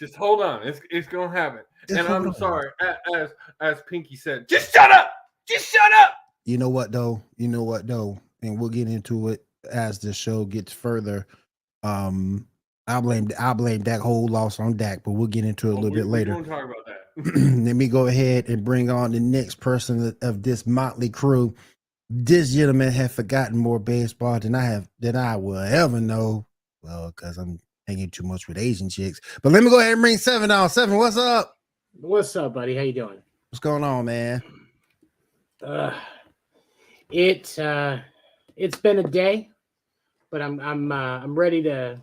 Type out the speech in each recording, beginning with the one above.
Just hold on. It's gonna happen. Just And hold I'm on. sorry, as Pinky said, just shut up. Just shut up. You know what though? And we'll get into it as the show gets further. I blame that whole loss on Dak, but we'll get into it a little bit later. We won't talk about that. Let me go ahead and bring on the next person of this motley crew. This gentleman has forgotten more baseball than I will ever know. Well, because I'm hanging too much with Asian chicks. But let me go ahead and bring 7 on. 7, what's up? What's up, buddy? How you doing? What's going on, man? It's been a day, but I'm ready to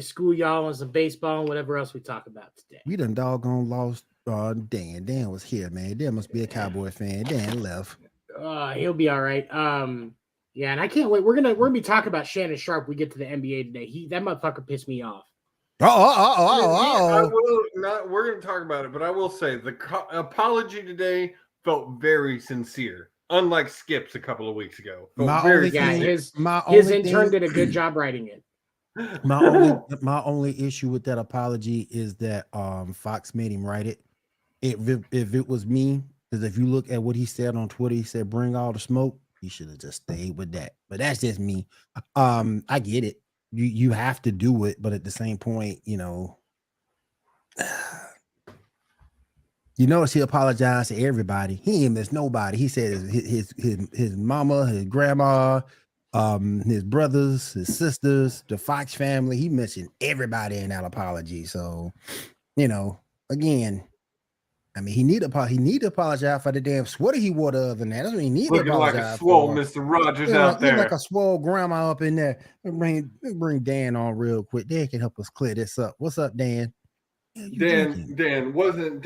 school y'all on some baseball and whatever else we talk about today. We done doggone lost Dan. Dan was here, man. Dan must be a Cowboy fan. Dan left. He'll be all right. Yeah, and I can't wait. We're gonna be talking about Shannon Sharp when we get to the NBA today. That motherfucker pissed me off. I will not. We're going to talk about it, but I will say the apology today felt very sincere, unlike Skip's a couple of weeks ago. His intern did a good job writing it. My only issue with that apology is that Fox made him write it. If it was me, because if you look at what he said on Twitter, he said bring all the smoke. He should have just stayed with that. But that's just me. I get it. You have to do it, but at the same point, you notice he apologized to everybody. He ain't missed nobody. He said his mama, his grandma, his brothers, his sisters, the Fox family. He mentioned everybody in that apology. So, again, I mean, he need to apologize for the damn sweater he wore the other night. That's what he need to apologize like a swole for. Mr. Rogers out there. Like a swole grandma up in there. Let's bring Dan on real quick. Dan can help us clear this up. What's up, Dan? Dan wasn't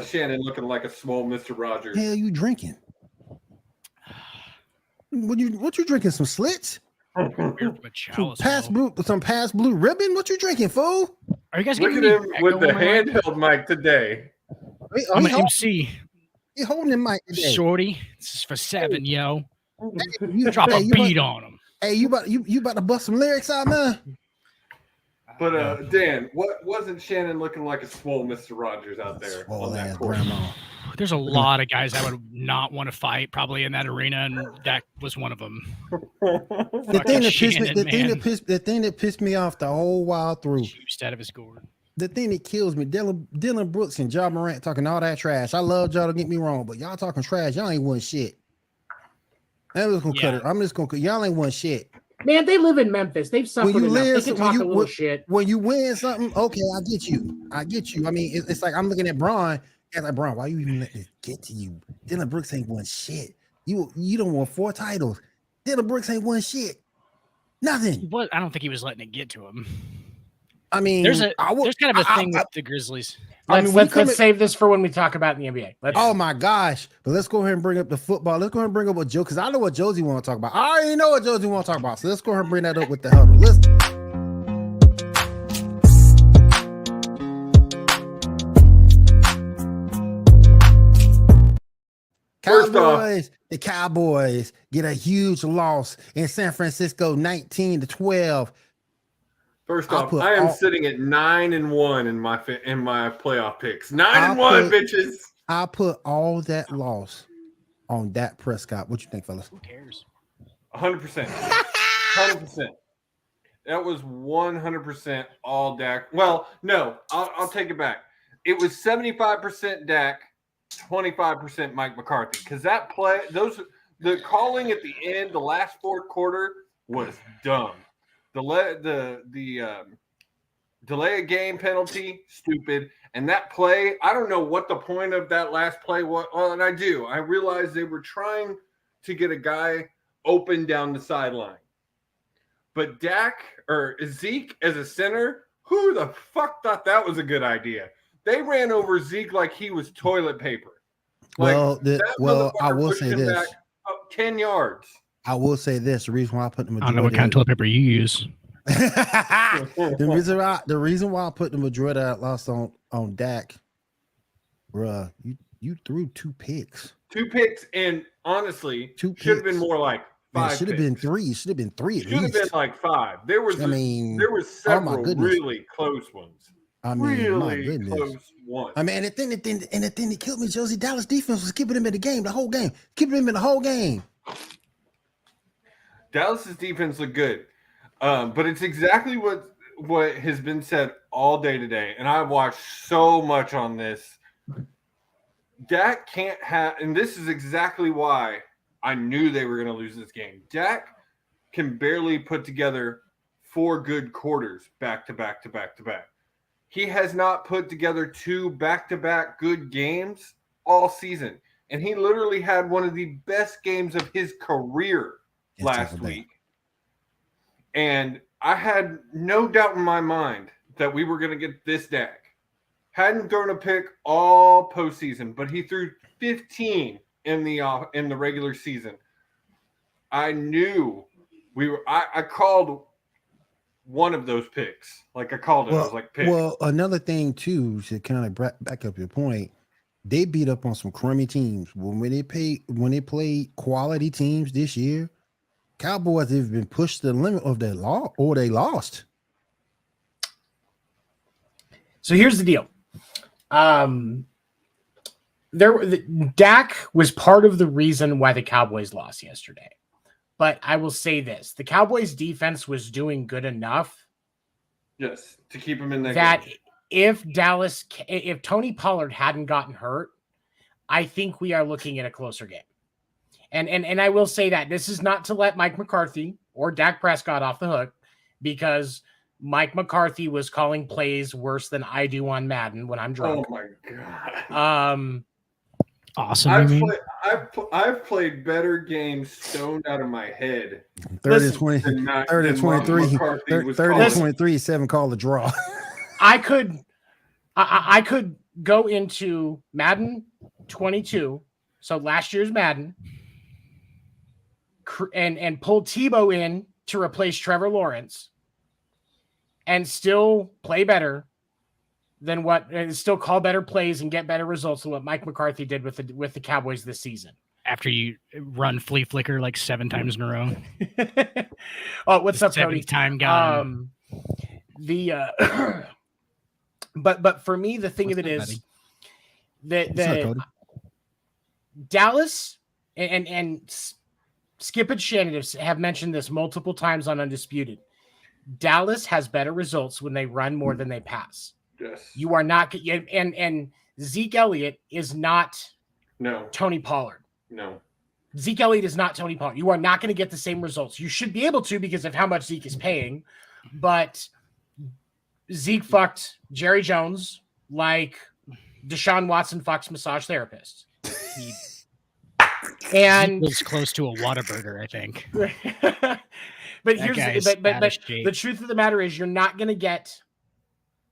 Shannon looking like a swole Mr. Rogers? Hell, you drinking? What you drinking? Some Slits? Some past blue ribbon? What you drinking, fool? Are you guys look at him with the handheld mic today? I'm an MC. He's holding the mic today. Shorty, this is for 7, yo. You drop a beat on him. Hey, you about to bust some lyrics out, man? But Dan, what wasn't Shannon looking like a swole Mr. Rogers out there on that court? Grandma. There's a lot of guys that would not want to fight probably in that arena, and that was one of them. The thing that pissed me off the whole while through. Juiced out of his gourd. The thing that kills me, Dylan Brooks and Ja Morant talking all that trash. I love y'all, don't get me wrong, but y'all talking trash. Y'all ain't won shit. I'm just gonna cut it. I'm just gonna cut. Y'all ain't won shit. Man, they live in Memphis. They've suffered enough. They can talk a little shit. When you win something, okay, I get you. I mean, it's like I'm looking at Bron. And like, Bron, why you even let this get to you? Dylan Brooks ain't won shit. You don't want 4 titles. Dylan Brooks ain't won shit. Nothing. But I don't think he was letting it get to him. I mean, there's kind of a thing with the Grizzlies. Let's save this for when we talk about the NBA. Oh my gosh! But let's go ahead and bring up the football. Let's go ahead and bring up what Joe, because I know what Josie want to talk about. I already know what Josie want to talk about. So let's go ahead and bring that up with the huddle. The Cowboys get a huge loss in San Francisco, 19-12. First off, I am sitting at 9-1 in my playoff picks. 9-1, bitches. I put all that loss on Dak Prescott. What you think, fellas? Who cares? 100%. 100%. That was 100% all Dak. Well, no, I'll take it back. It was 75% Dak, 25% Mike McCarthy. Because that play, the calling at the end, the last fourth quarter was dumb. The delay of game penalty, stupid. And that play, I don't know what the point of that last play was. Well, and I do. I realized they were trying to get a guy open down the sideline. But Zeke as a center, who the fuck thought that was a good idea? They ran over Zeke like he was toilet paper. I will say this. 10 yards. I will say this. The reason why I put the majority. I don't know what kind of toilet paper you use. the reason why I put the majority of that loss on Dak, bruh, you threw 2 picks. 2 picks, and honestly, should have been more like 5. Should have been 3. Should have been 3 at least. Should have been like 5. There was several really close ones. I mean, my really goodness. close one. I mean, and the thing that killed me, Josie, Dallas defense was keeping him in the game the whole game, keeping him in the whole game. Dallas's defense looked good, but it's exactly what has been said all day today, and I've watched so much on this. Dak can't have, and this is exactly why I knew they were going to lose this game. Dak can barely put together 4 good quarters back to back to back to back. He has not put together 2 back-to-back good games all season, and he literally had one of the best games of his career last week. And I had no doubt in my mind that we were going to get this Dak. Hadn't thrown a pick all postseason, but he threw 15 in the regular season. I knew we were. I called one of those picks. Like I called it. I was like, pick. Well, another thing too, to kind of back up your point, they beat up on some crummy teams. When they played quality teams this year, Cowboys have been pushed to the limit of their law, or they lost. So here's the deal. Dak was part of the reason why the Cowboys lost yesterday. But I will say this: the Cowboys' defense was doing good enough, yes, to keep him in that game. if Tony Pollard hadn't gotten hurt, I think we are looking at a closer game. And I will say that this is not to let Mike McCarthy or Dak Prescott off the hook, because Mike McCarthy was calling plays worse than I do on Madden when I'm drunk. Oh my god! Awesome. I've played better games stoned out of my head. 30-23, 7 call the draw. I could go into Madden 22, so last year's Madden, and pull Tebow in to replace Trevor Lawrence, and still play better than still call better plays and get better results than what Mike McCarthy did with the Cowboys this season. After you run flea flicker like 7 times in a row. Oh, what's up, Cody? Time guy. But for me, the thing of it is that Dallas and Skip and Shannon have mentioned this multiple times on Undisputed. Dallas has better results when they run more than they pass. Yes. You are not, and Zeke Elliott is not Tony Pollard. No. Zeke Elliott is not Tony Pollard. You are not going to get the same results. You should be able to because of how much Zeke is paying, but Zeke fucked Jerry Jones like Deshaun Watson fucks massage therapists. And he was close to a Whataburger, I think. But the truth of the matter is, you're not going to get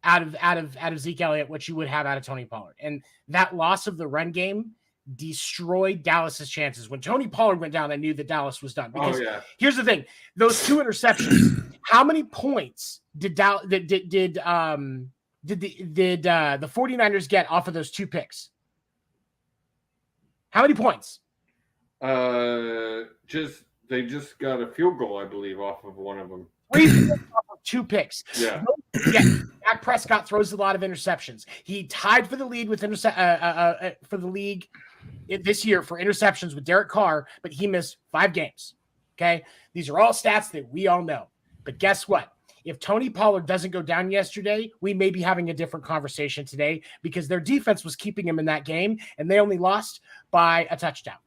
out of Zeke Elliott what you would have out of Tony Pollard, and that loss of the run game destroyed Dallas's chances. When Tony Pollard went down, I knew that Dallas was done. Because here's the thing: those 2 interceptions. How many points did the 49ers get off of those 2 picks? How many points? They just got a field goal, I believe, off of one of them. 2 picks. Yeah. Dak Prescott throws a lot of interceptions. He tied for the lead with for the league this year for interceptions with Derek Carr, but he missed 5 games. Okay, these are all stats that we all know. But guess what? If Tony Pollard doesn't go down yesterday, we may be having a different conversation today, because their defense was keeping him in that game, and they only lost by a touchdown.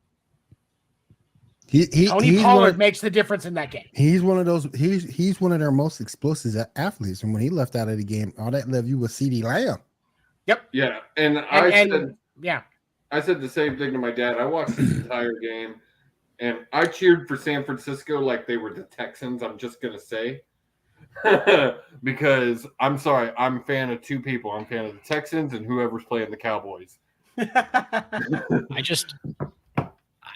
Tony Pollard makes the difference in that game. He's one of those. He's one of their most explosive athletes. And when he left out of the game, all that left you was CeeDee Lamb. Yep. Yeah, I said the same thing to my dad. I watched this entire game, and I cheered for San Francisco like they were the Texans. I'm just gonna say, because I'm sorry, I'm a fan of 2 people. I'm a fan of the Texans and whoever's playing the Cowboys.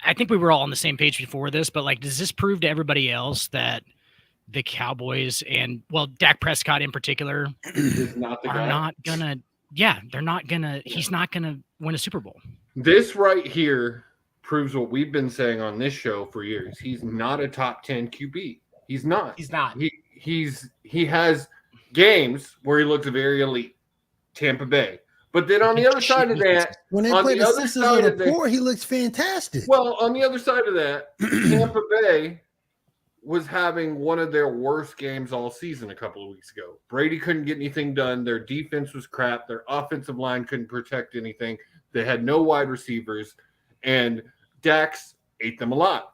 I think we were all on the same page before this, but like, does this prove to everybody else that the Cowboys and, well, Dak Prescott in particular is not the guy? They're not gonna, he's not gonna win a Super Bowl. This right here proves what we've been saying on this show for years. He's not a top 10 QB. He's not. He's not. He has games where he looks very elite. Tampa Bay. But then on the other side of that, When they on play the the other Sisters side of of the the- Poor, he looks fantastic. well, on the other side of that, Tampa Bay was having one of their worst games all season a couple of weeks ago. Brady couldn't get anything done. Their defense was crap. Their offensive line couldn't protect anything. They had no wide receivers, and Dax ate them a lot.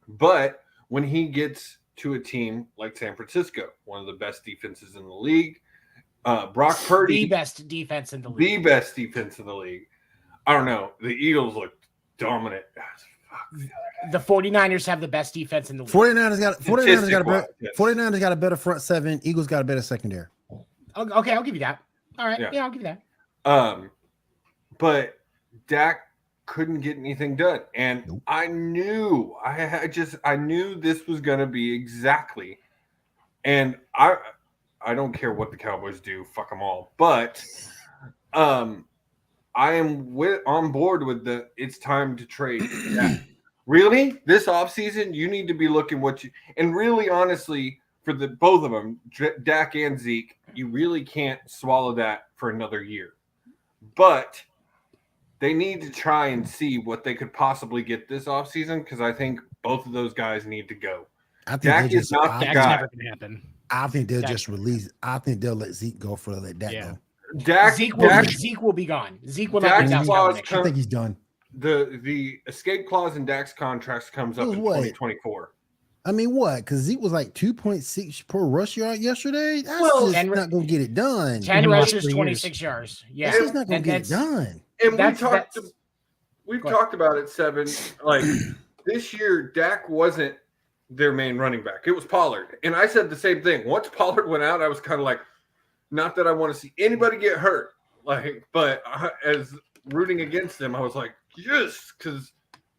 But when he gets to a team like San Francisco, one of the best defenses in the league, Brock Purdy, The best defense in the the league. best defense in the league. I don't know. The Eagles looked dominant. The 49ers have the best defense in the league. 49ers got Statistic-wise, yes. 49ers got a better front seven. Eagles got a better secondary. Okay, I'll give you that. All right. Yeah. Yeah, I'll give you that. But Dak couldn't get anything done, and Nope. I knew I knew this was going to be exactly. And I don't care what the Cowboys do, fuck them all. But I am on board with it's time to trade Dak. Really, this offseason, you need to be looking and really honestly, for the both of them, Dak and Zeke, you really can't swallow that for another year. But they need to try and see what they could possibly get this offseason, because I think both of those guys need to go. I think Dak they is not the That's guy. never going to happen. I think they'll Dak- just release. I think they'll let Zeke go for let Dak Yeah. go. Dak Zeke will be gone. Zeke will not Dak's be down clause next I year. think he's done. the escape clause in Dak's contracts comes up It was in what? 2024. I mean, what? Because Zeke was like 2.6 per rush yard yesterday. That's Well, just and- not going to get it done. 10 In the last rushes, 3 years. 26 yards. Yeah. That's just not going And to get it that's- done. And That's- we've Go ahead. talked about it, Seven. Like this year, Dak wasn't their main running back. It was Pollard. And I said the same thing. Once Pollard went out, I was kind of like, not that I want to see anybody get hurt. But as rooting against them, I was like, yes, because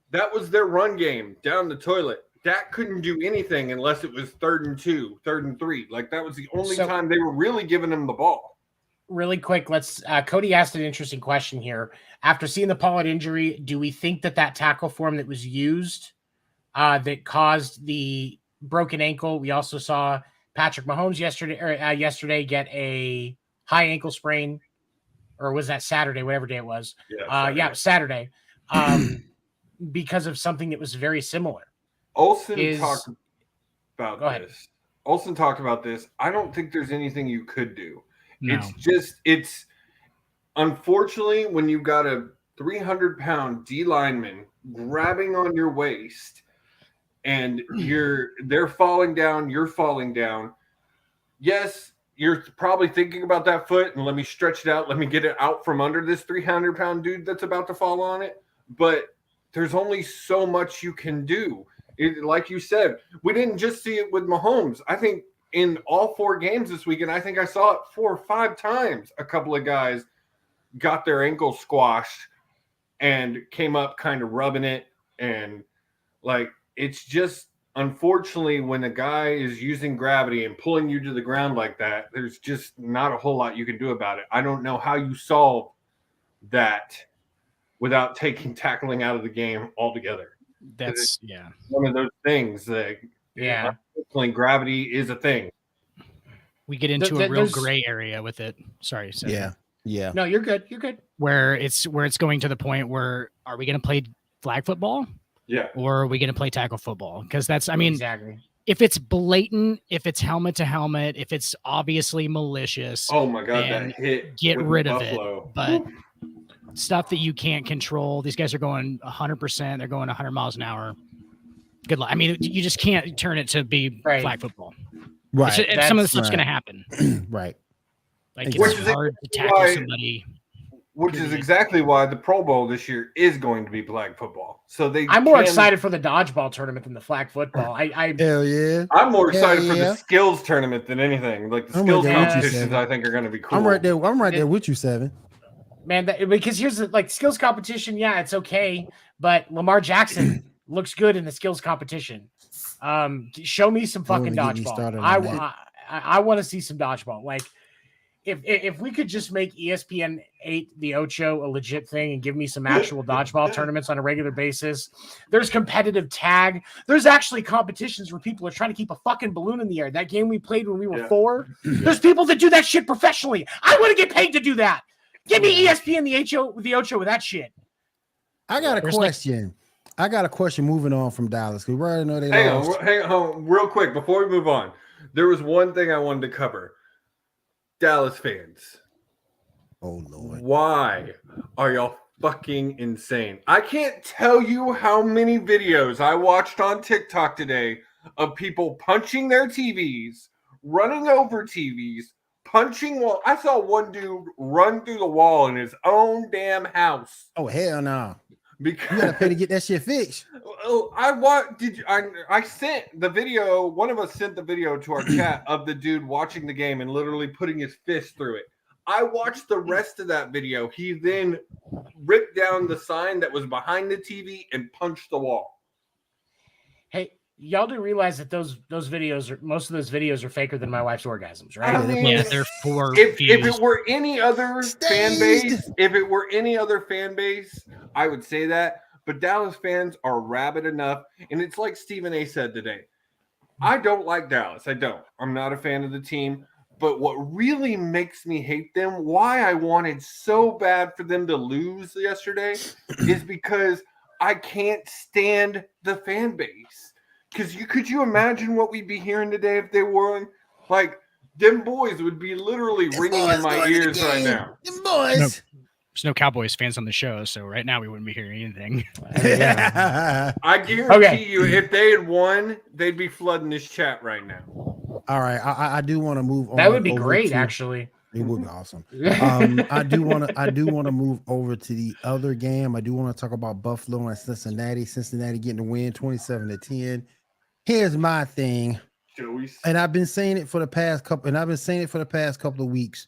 that was their run game down the toilet. Dak couldn't do anything unless it was 3rd and 2, 3rd and 3. That was the only So- time they were really giving him the ball. Really quick, Cody asked an interesting question here. After seeing the Pollard injury, do we think that tackle form that was used that caused the broken ankle? We also saw Patrick Mahomes yesterday get a high ankle sprain, or was that Saturday, whatever day it was? Saturday. Because of something that was very similar. Olsen Is- talked about Go ahead. this. Olsen talked about this. I don't think there's anything you could do. No. It's unfortunately when you got a 300-pound D lineman grabbing on your waist and they're falling down, you're falling down. Yes, you're probably thinking about that foot and let me stretch it out, let me get it out from under this 300-pound dude that's about to fall on it. But there's only so much you can do. Like you said, we didn't just see it with Mahomes. I think in all 4 games this weekend, I think I saw it 4 or 5 times. A couple of guys got their ankle squashed and came up kind of rubbing it. And it's just, unfortunately, when a guy is using gravity and pulling you to the ground like that, there's just not a whole lot you can do about it. I don't know how you solve that without taking tackling out of the game altogether. That's One of those things that Yeah. unfortunately, gravity is a thing. We get into There- a real there's- gray area with it. Sorry. Seth. Yeah. No, you're good. You're good. Where it's going to the point where are we going to play flag football Yeah. or are we going to play tackle football? Because that's, I mean, Exactly. if it's blatant, if it's helmet to helmet, if it's obviously malicious, Oh my God, And that hit! get with rid of it. Buffalo. but stuff that you can't control, these guys are going 100%. They're going 100 miles an hour. Good luck. I mean, you just can't turn it to be Right. flag football. Right. Some of this That's stuff's going to right. happen. Right. Like Which it's is hard to tackle why- somebody. Which is exactly why the Pro Bowl this year is going to be flag football. So I'm more can- excited for the dodgeball tournament than the flag football. I Hell yeah. I'm more excited for yeah. the skills tournament than anything. The I'm skills right there with you, competitions, Seven. I think, are going to be cool. I'm right there with you, Seven. man, because here's the skills competition. Yeah, it's okay, but Lamar Jackson looks good in the skills competition. Show me some Don't fucking even get me dodgeball. started on that. I want to see some dodgeball. if we could just make ESPN 8 the Ocho a legit thing and give me some actual dodgeball tournaments on a regular basis, there's competitive tag. There's actually competitions where people are trying to keep a fucking balloon in the air. That game we played when we were 4, there's people that do that shit professionally. I want to get paid to do that. Give me ESPN the Ocho with that shit. I got a question. I got a question moving on from Dallas. We already know they lost. Hang on, real quick before we move on. There was one thing I wanted to cover. Dallas fans. Oh Lord. Why are y'all fucking insane? I can't tell you how many videos I watched on TikTok today of people punching their TVs, running over TVs, punching wall. I saw one dude run through the wall in his own damn house. Oh hell no. Because You gotta pay to get that shit fixed. Oh, I sent the video. One of us sent the video to our chat of the dude watching the game and literally putting his fist through it. I watched the rest of that video. He then ripped down the sign that was behind the TV and punched the wall. Hey, y'all do realize that most of those videos are faker than my wife's orgasms, right? I mean, Yeah, they're for if views. it were any other fan base, I would say that. But Dallas fans are rabid enough, and it's like Stephen A. said today. I don't like Dallas. I don't. I'm not a fan of the team. But what really makes me hate them, why I wanted so bad for them to lose yesterday, is because I can't stand the fan base. Because could you imagine what we'd be hearing today if they won? Like, them boys would be literally ringing in my ears right now. Them boys. No. There's no Cowboys fans on the show, so right now we wouldn't be hearing anything. I guarantee you, if they had won, they'd be flooding this chat right now. All right, I do want to move on. That would be over great, to- actually. It would be awesome. I do want to move over to the other game. I do want to talk about Buffalo and Cincinnati. Cincinnati getting the win, 27-10. Here's my thing, Joey. and I've been saying it for the past couple of weeks.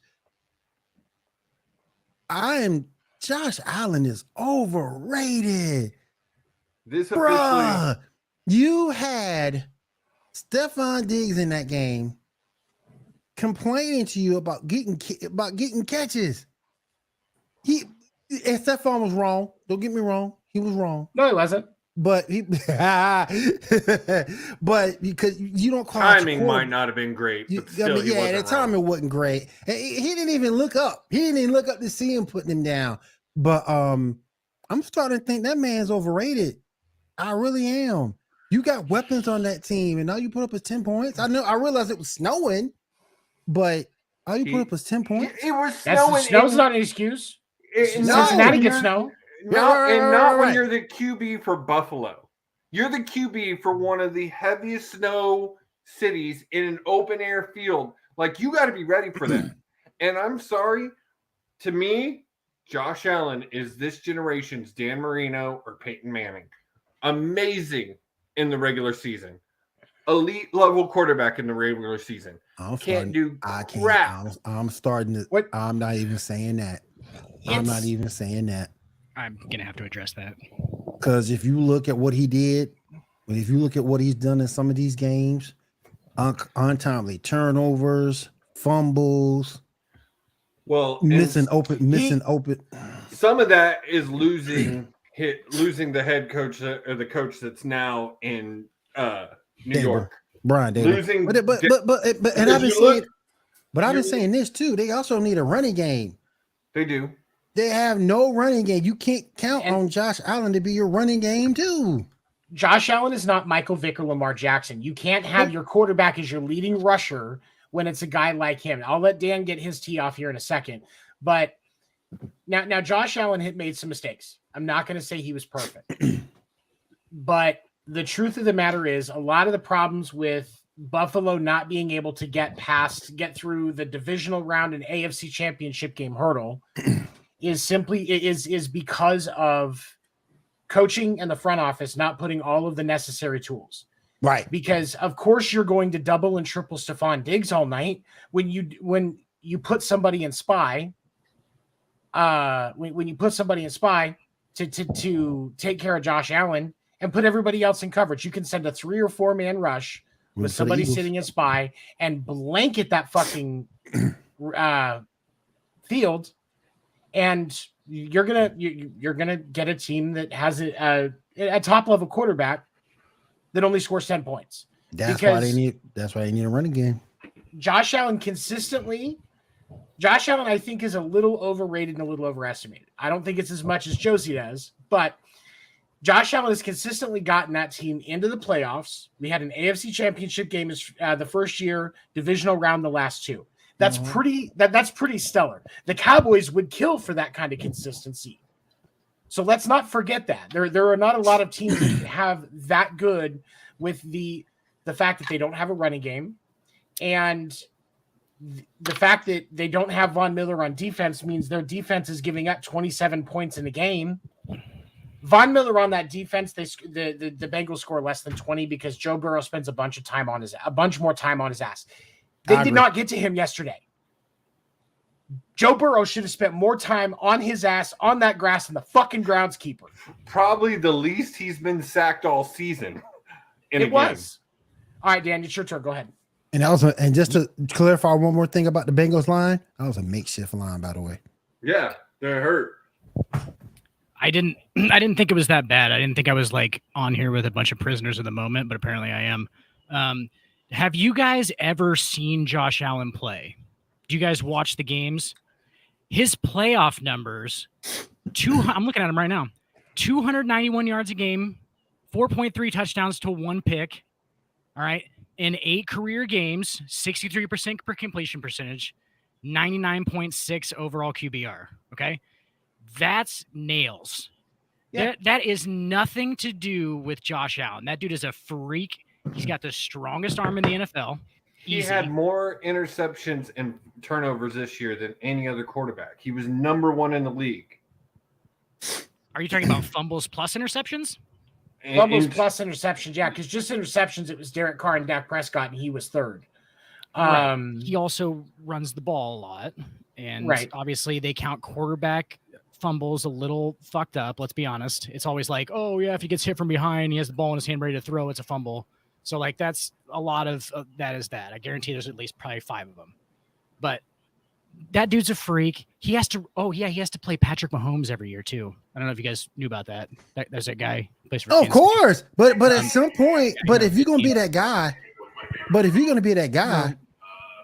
Josh Allen is overrated. This officially, Bruh, you had Stephon Diggs in that game complaining to you about getting catches. And Stephon was wrong. Don't get me wrong. He was wrong. No, it wasn't. But but because you don't call timing might not have been great, but still, he the wasn't wrong. timing wasn't great. He didn't even look up. He didn't even look up to see him putting him down. But I'm starting to think that man's overrated. I really am. You got weapons on that team, and all you put up is 10 points. I realized it was snowing, but all you put up was 10 points. It was snowing. Snow's not an excuse. Cincinnati gets snow. Not when Right. you're the QB for Buffalo. You're the QB for one of the heaviest snow cities in an open air field. Like, you got to be ready for that. And I'm sorry, to me, Josh Allen is this generation's Dan Marino or Peyton Manning. Amazing in the regular season. Elite level quarterback in the regular season. I'm starting to. What? I'm not even saying that. I'm not even saying that. I'm gonna have to address that. Because if you look at what he did, but if you look at what he's done in some of these games, untimely turnovers, fumbles, missing open. Some of that is losing the head coach or the coach that's now in New York. Brian Davis. Losing, but and I've been saying, but I've been saying this too. They also need a running game. They do. They have no running game. You can't count on Josh Allen to be your running game too. Josh Allen is not Michael Vick or Lamar Jackson. You can't have your quarterback as your leading rusher when it's a guy like him. I'll let Dan get his tee off here in a second. But now Josh Allen had made some mistakes. I'm not going to say he was perfect. But the truth of the matter is a lot of the problems with Buffalo not being able to get through the divisional round and AFC championship game hurdle is because of coaching and the front office not putting all of the necessary tools. Right. Because of course you're going to double and triple Stephon Diggs all night when you put somebody in spy. When you put somebody in spy to take care of Josh Allen and put everybody else in coverage, you can send a 3 or 4 man rush with somebody sitting in spy and blanket that fucking field, and you're gonna get a team that has a top level quarterback that only scores 10 points. That's why they need a running game. Josh Allen, I think, is a little overrated and a little overestimated. I don't think it's as much as Josie does, but Josh Allen has consistently gotten that team into the playoffs. We had an AFC Championship game the first year, divisional round the last two. That's that's pretty stellar. The Cowboys would kill for that kind of consistency. So let's not forget that. There are not a lot of teams that have that good with the fact that they don't have a running game, and the fact that they don't have Von Miller on defense means their defense is giving up 27 points in a game. Von Miller on that defense, the Bengals score less than 20 because Joe Burrow spends a bunch more time on his ass. They did not get to him yesterday. Joe Burrow should have spent more time on his ass on that grass than the fucking groundskeeper. Probably the least he's been sacked all season. It was. All right, Dan, it's your turn. Go ahead. And just to clarify one more thing about the Bengals line, that was a makeshift line, by the way. Yeah, they're hurt. I didn't think it was that bad. I didn't think I was like on here with a bunch of prisoners of the moment, but apparently I am. Have you guys ever seen Josh Allen play? Do you guys watch the games? His playoff numbers, I'm looking at him right now. 291 yards a game, 4.3 touchdowns to 1 pick. All right. In 8 career games, 63% per completion percentage, 99.6 overall QBR. Okay. That's nails. Yeah. That is nothing to do with Josh Allen. That dude is a freak. He's got the strongest arm in the NFL. He had more interceptions and turnovers this year than any other quarterback. He was number 1 in the league. Are you talking about fumbles plus interceptions? Fumbles plus interceptions, yeah, because just interceptions, it was Derek Carr and Dak Prescott, and he was third. Right. He also runs the ball a lot, and obviously they count quarterback fumbles a little fucked up. Let's be honest. It's always like, oh yeah, if he gets hit from behind, he has the ball in his hand ready to throw, it's a fumble. So like that's a lot of that is that. I guarantee there's at least probably 5 of them. But that dude's a freak. He has to play Patrick Mahomes every year too. I don't know if you guys knew about that. There's that guy who plays for of course. But at some point, if you're gonna be that guy,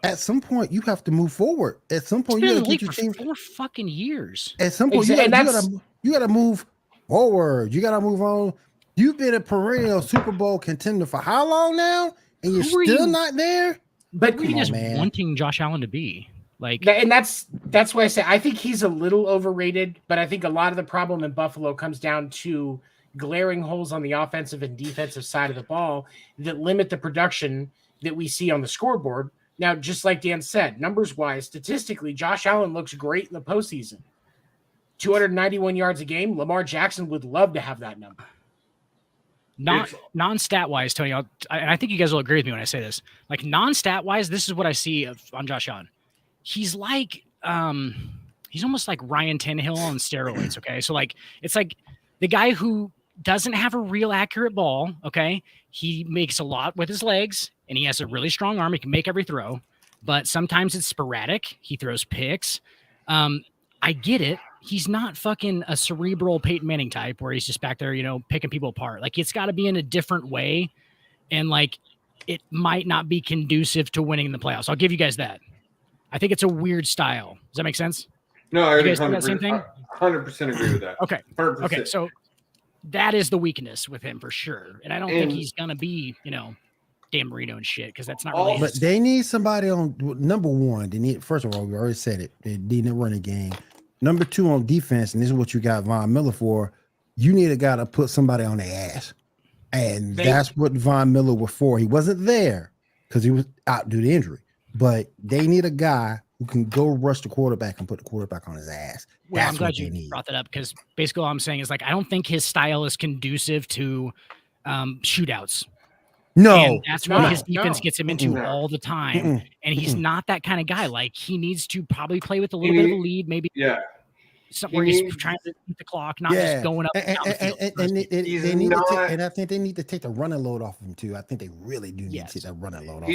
at some point you have to move forward. At some point, you gotta get your team 4 fucking years. At some point, you gotta move forward. You gotta move on. You've been a perennial Super Bowl contender for how long now? And you're still not there? But who are you just wanting Josh Allen to be? Like, and that's why I say I think he's a little overrated, but I think a lot of the problem in Buffalo comes down to glaring holes on the offensive and defensive side of the ball that limit the production that we see on the scoreboard. Now, just like Dan said, numbers-wise, statistically, Josh Allen looks great in the postseason. 291 yards a game. Lamar Jackson would love to have that number. Non-stat wise, Tony, and I think you guys will agree with me when I say this. Like non-stat wise, this is what I see on Josh Allen. He's like, he's almost like Ryan Tannehill on steroids. Okay, so like it's like the guy who doesn't have a real accurate ball. Okay, he makes a lot with his legs, and he has a really strong arm. He can make every throw, but sometimes it's sporadic. He throws picks. I get it. He's not fucking a cerebral Peyton Manning type where he's just back there, picking people apart. Like it's got to be in a different way. And like, it might not be conducive to winning in the playoffs. I'll give you guys that. I think it's a weird style. Does that make sense? No, I agree. 100% agree with that. Okay. 100%. Okay. So that is the weakness with him for sure. And I don't think he's going to be, Dan Marino and shit. Cause that's not really, but they need somebody on number one. They need, first of all, we already said it. They need a running game. Number 2 on defense, and this is what you got Von Miller for. You need a guy to put somebody on their ass, and that's what Von Miller was for. He wasn't there because he was out due to injury, but they need a guy who can go rush the quarterback and put the quarterback on his ass. Well, I'm glad you brought that up because basically all I'm saying is like I don't think his style is conducive to shootouts. No, and that's what his defense gets him into all the time. And he's not that kind of guy. Like he needs to probably play with a little bit of a lead, maybe. Yeah. Where he's trying to beat the clock, not just going up and down the field. And I think they need to take the running load off of him too. I think they really do need to take that running load off.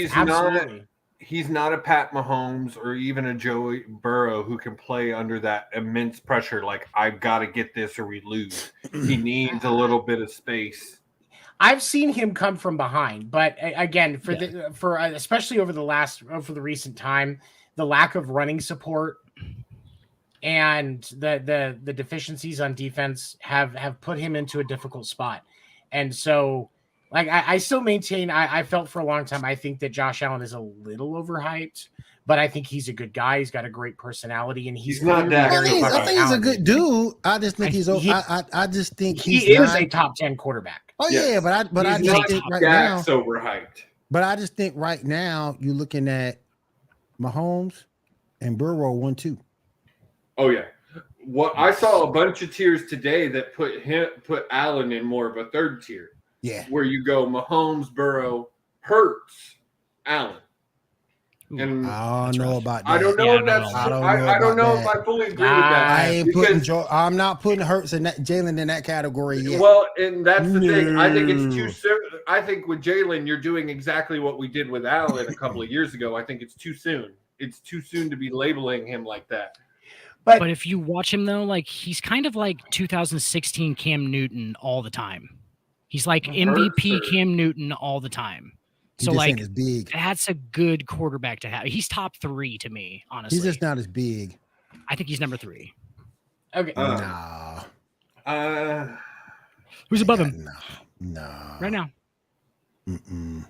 he's not a Pat Mahomes or even a Joe Burrow who can play under that immense pressure. Like, I've got to get this or we lose. He needs a little bit of space. I've seen him come from behind, but again, for especially over the recent time, the lack of running support and the deficiencies on defense have put him into a difficult spot. And so, like, I still maintain, I felt for a long time, I think that Josh Allen is a little overhyped, but I think he's a good guy. He's got a great personality, and he's not that. I think he's a good dude. I just think I just think he is a top 10 quarterback. Oh Yes. yeah, but I just think right now, overhyped. but I just think right now you're looking at Mahomes and Burrow 1-2. Oh yeah. What I saw a bunch of tiers today that put Allen in more of a third tier. Yeah. Where you go Mahomes, Burrow, Hurts, Allen. And I don't know about that. I don't know Yeah, if that's I don't know if that. I fully agree with that. I ain't I'm not putting Hurts and Jalen in that category yet. Well, and that's the thing. I think it's too soon. I think with Jalen, you're doing exactly what we did with Allen a couple of years ago. I think it's too soon. It's too soon to be labeling him like that. But if you watch him though, like he's kind of like 2016 Cam Newton all the time. He's like MVP Cam Newton all the time. So like big. That's a good quarterback to have. He's top 3 to me, honestly. He's just not as big. I think he's number 3. Okay. Nah. Who's above him? No. Right now. Mm-mm.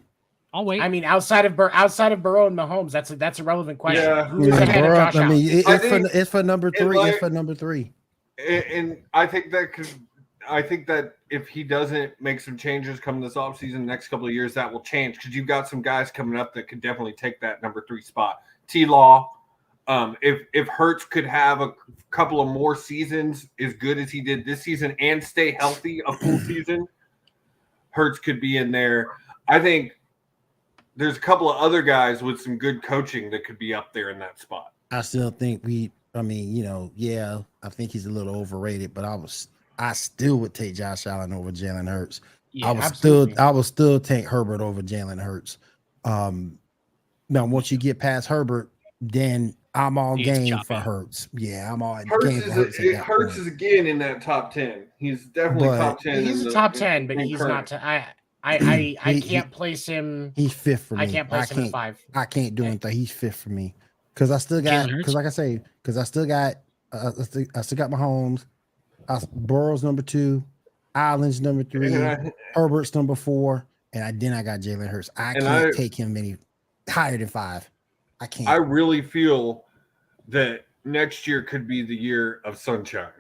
I'll wait. I mean, outside of Burrow and Mahomes, that's a relevant question. Yeah. Who's ahead of Josh Allen? It's for number 3. It's for number 3. And I think that if he doesn't make some changes come this offseason, next couple of years, that will change because you've got some guys coming up that could definitely take that number 3 spot. T-Law, if Hurts could have a couple of more seasons as good as he did this season and stay healthy a full season, Hurts could be in there. I think there's a couple of other guys with some good coaching that could be up there in that spot. I still think I think he's a little overrated, but I still would take Josh Allen over Jalen Hurts. Yeah, I would still take Herbert over Jalen Hurts. Now once you get past Herbert, then I'm all game for Hurts. Yeah, I'm all game for Hurts. Hurts is again in that top 10. He's definitely top 10. He's a top 10, but he's not. I can't place him. He's 5th for me. I can't place him at 5. I can't do anything. He's 5th for me because I still got I still got Mahomes. Burrow's number 2, Allen's number 3, Herbert's number 4, and then I got Jalen Hurts. I can't take him any higher than 5. I can't. I really feel that next year could be the year of sunshine.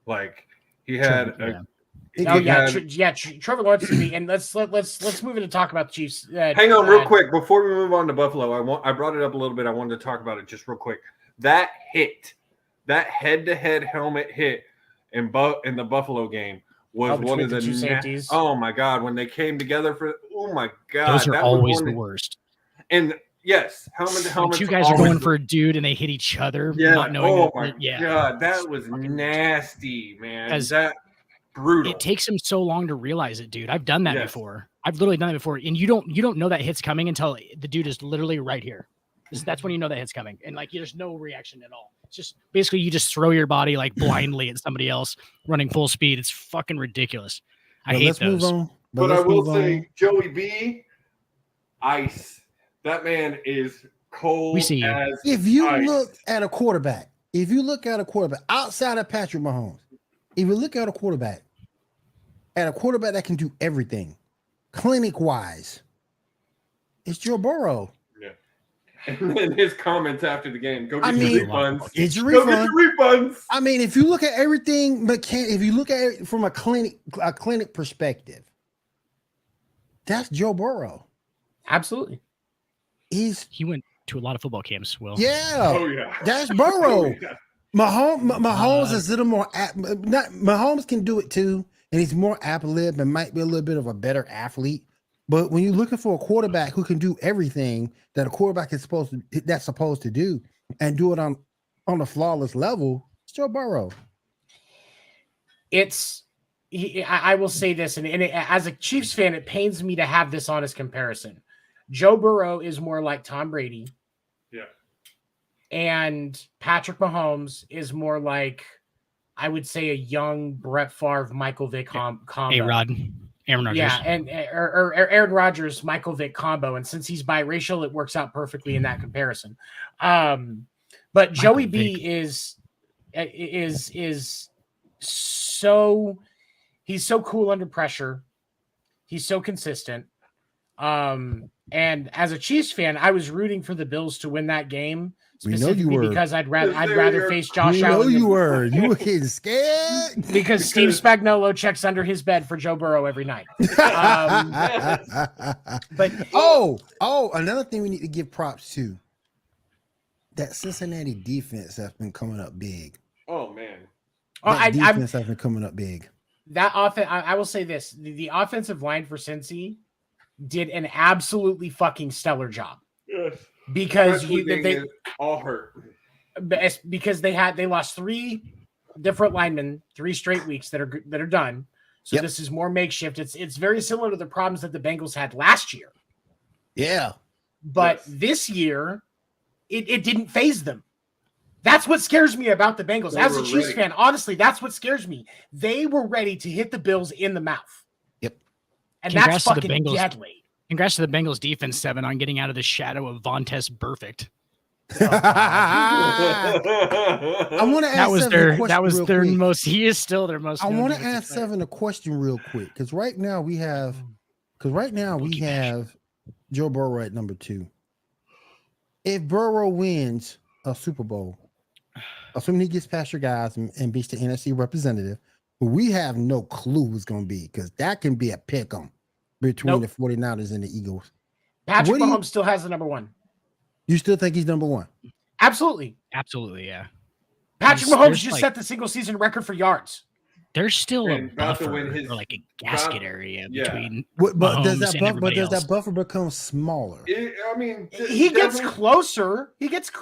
Like he had Trevor Lawrence to me, and let's move in to talk about the Chiefs. Hang on, real quick before we move on to Buffalo. I brought it up a little bit. I wanted to talk about it just real quick. That head-to-head helmet hit in the Buffalo game was one of the two safeties. Oh my God, when they came together my God, those are always the worst. And yes, helmets. Two guys are going for a dude and they hit each other. Yeah. Not knowing God, that was nasty, man. That brutal. It takes him so long to realize it, dude. I've done that before. I've literally done it before, and you don't know that hit's coming until the dude is literally right here. That's when you know that hit's coming, and like there's no reaction at all. It's just basically you just throw your body like blindly at somebody else running full speed. It's fucking ridiculous. I hate those. Move on. But I will say, Joey B, ice. That man is cold. We see you. As if you ice. look at a quarterback outside of Patrick Mahomes, if you look at a quarterback that can do everything, clinic-wise, it's Joe Burrow. And then his comments after the game. Go get your refunds. Get your Go get your refunds. I mean, if you look at everything, if you look at it from a clinic perspective, that's Joe Burrow. Absolutely. He went to a lot of football camps. Will. Yeah. Oh yeah. That's Burrow. Oh, yeah. Mahomes is a little more. Mahomes can do it too, and he's more athletic and might be a little bit of a better athlete. But when you're looking for a quarterback who can do everything that a quarterback is supposed to do, and do it on a flawless level, it's Joe Burrow. I will say this, and as a Chiefs fan, it pains me to have this honest comparison. Joe Burrow is more like Tom Brady. Yeah. And Patrick Mahomes is more like, I would say, a young Brett Favre, Michael Vick combo. A-Rod, Aaron Rodgers. Yeah, and or Aaron Rodgers, Michael Vick combo. And since he's biracial, it works out perfectly in that comparison. But Joey B is so, he's so cool under pressure. He's so consistent. And as a Chiefs fan, I was rooting for the Bills to win that game. Specifically because I'd rather face Josh Allen. You were getting scared because Steve Spagnuolo checks under his bed for Joe Burrow every night. But another thing we need to give props to, that Cincinnati defense has been coming up big. Oh man, defense has been coming up big. That offense, I will say this: the offensive line for Cincy did an absolutely fucking stellar job. Yes. Because they all hurt. Because they lost 3 different linemen 3 straight weeks that are done. So This is more makeshift. It's very similar to the problems that the Bengals had last year. Yeah. But this year, it didn't phase them. That's what scares me about the Bengals. As a Chiefs fan, honestly, that's what scares me. They were ready to hit the Bills in the mouth. Yep. And that's fucking deadly. Congrats to the Bengals defense, 7, on getting out of the shadow of Vontaze Burfict. I want to ask that was their most. He is still their most. I want to ask Seven a question real quick, because right now we have Joe Burrow at number 2. If Burrow wins a Super Bowl, assuming he gets past your guys and beats the NFC representative, we have no clue who's going to be, because that can be a pick 'em between the 49ers and the Eagles. Patrick Mahomes still has the number 1. You still think he's number 1? Absolutely, yeah. Patrick Mahomes just set the single season record for yards. There's still a buffer, or like a gasket area between. But does that buffer become smaller? He gets closer.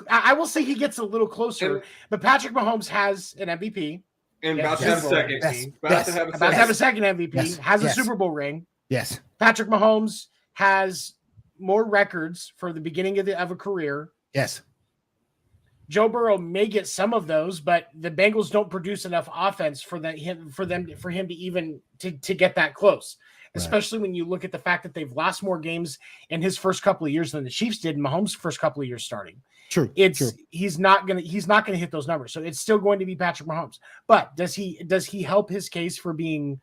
I will say he gets a little closer. But Patrick Mahomes has an MVP. And about to have a second. About to have a second MVP. Has a Super Bowl ring. Yes. Patrick Mahomes has more records for the beginning of a career. Yes. Joe Burrow may get some of those, but the Bengals don't produce enough offense for him to even to get that close. Right. Especially when you look at the fact that they've lost more games in his first couple of years than the Chiefs did in Mahomes' first couple of years starting. True. He's not gonna hit those numbers. So it's still going to be Patrick Mahomes. But does he help his case for being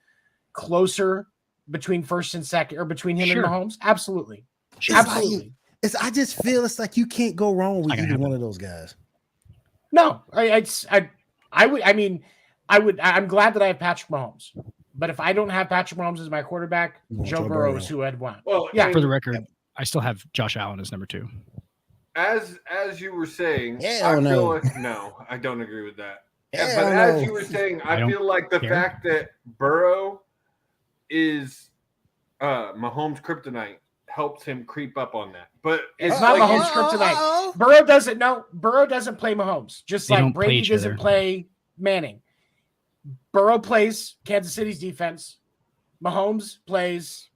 closer between first and second, or between him and Mahomes? Absolutely. Absolutely. I just feel it's like you can't go wrong with either one of those guys. No, I'm glad that I have Patrick Mahomes, but if I don't have Patrick Mahomes as my quarterback, Joe Burrow is who I'd want. Well, yeah. For the record, I still have Josh Allen as number 2. As you were saying, no, I don't agree with that. As you were saying, I feel like the fact that Burrow is Mahomes' kryptonite helps him creep up on that. But it's not Mahomes' kryptonite. Burrow doesn't play Mahomes, just like Brady doesn't play Manning. Burrow plays Kansas City's defense. Mahomes plays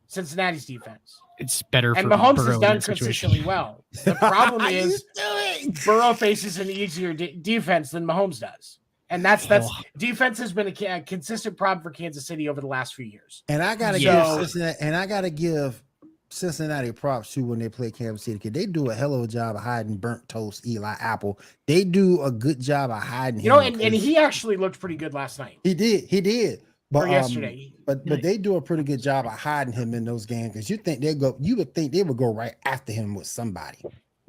Cincinnati's defense. It's better, and Mahomes has done consistently well. The problem is Burrow faces an easier defense than Mahomes does. And that's defense has been a consistent problem for Kansas City over the last few years. And I gotta give Cincinnati props too when they play Kansas City, because they do a hell of a job of hiding burnt toast Eli Apple. They do a good job of hiding him. And he actually looked pretty good last night. He did. But yesterday. But they do a pretty good job of hiding him in those games, because you would think they would go right after him with somebody.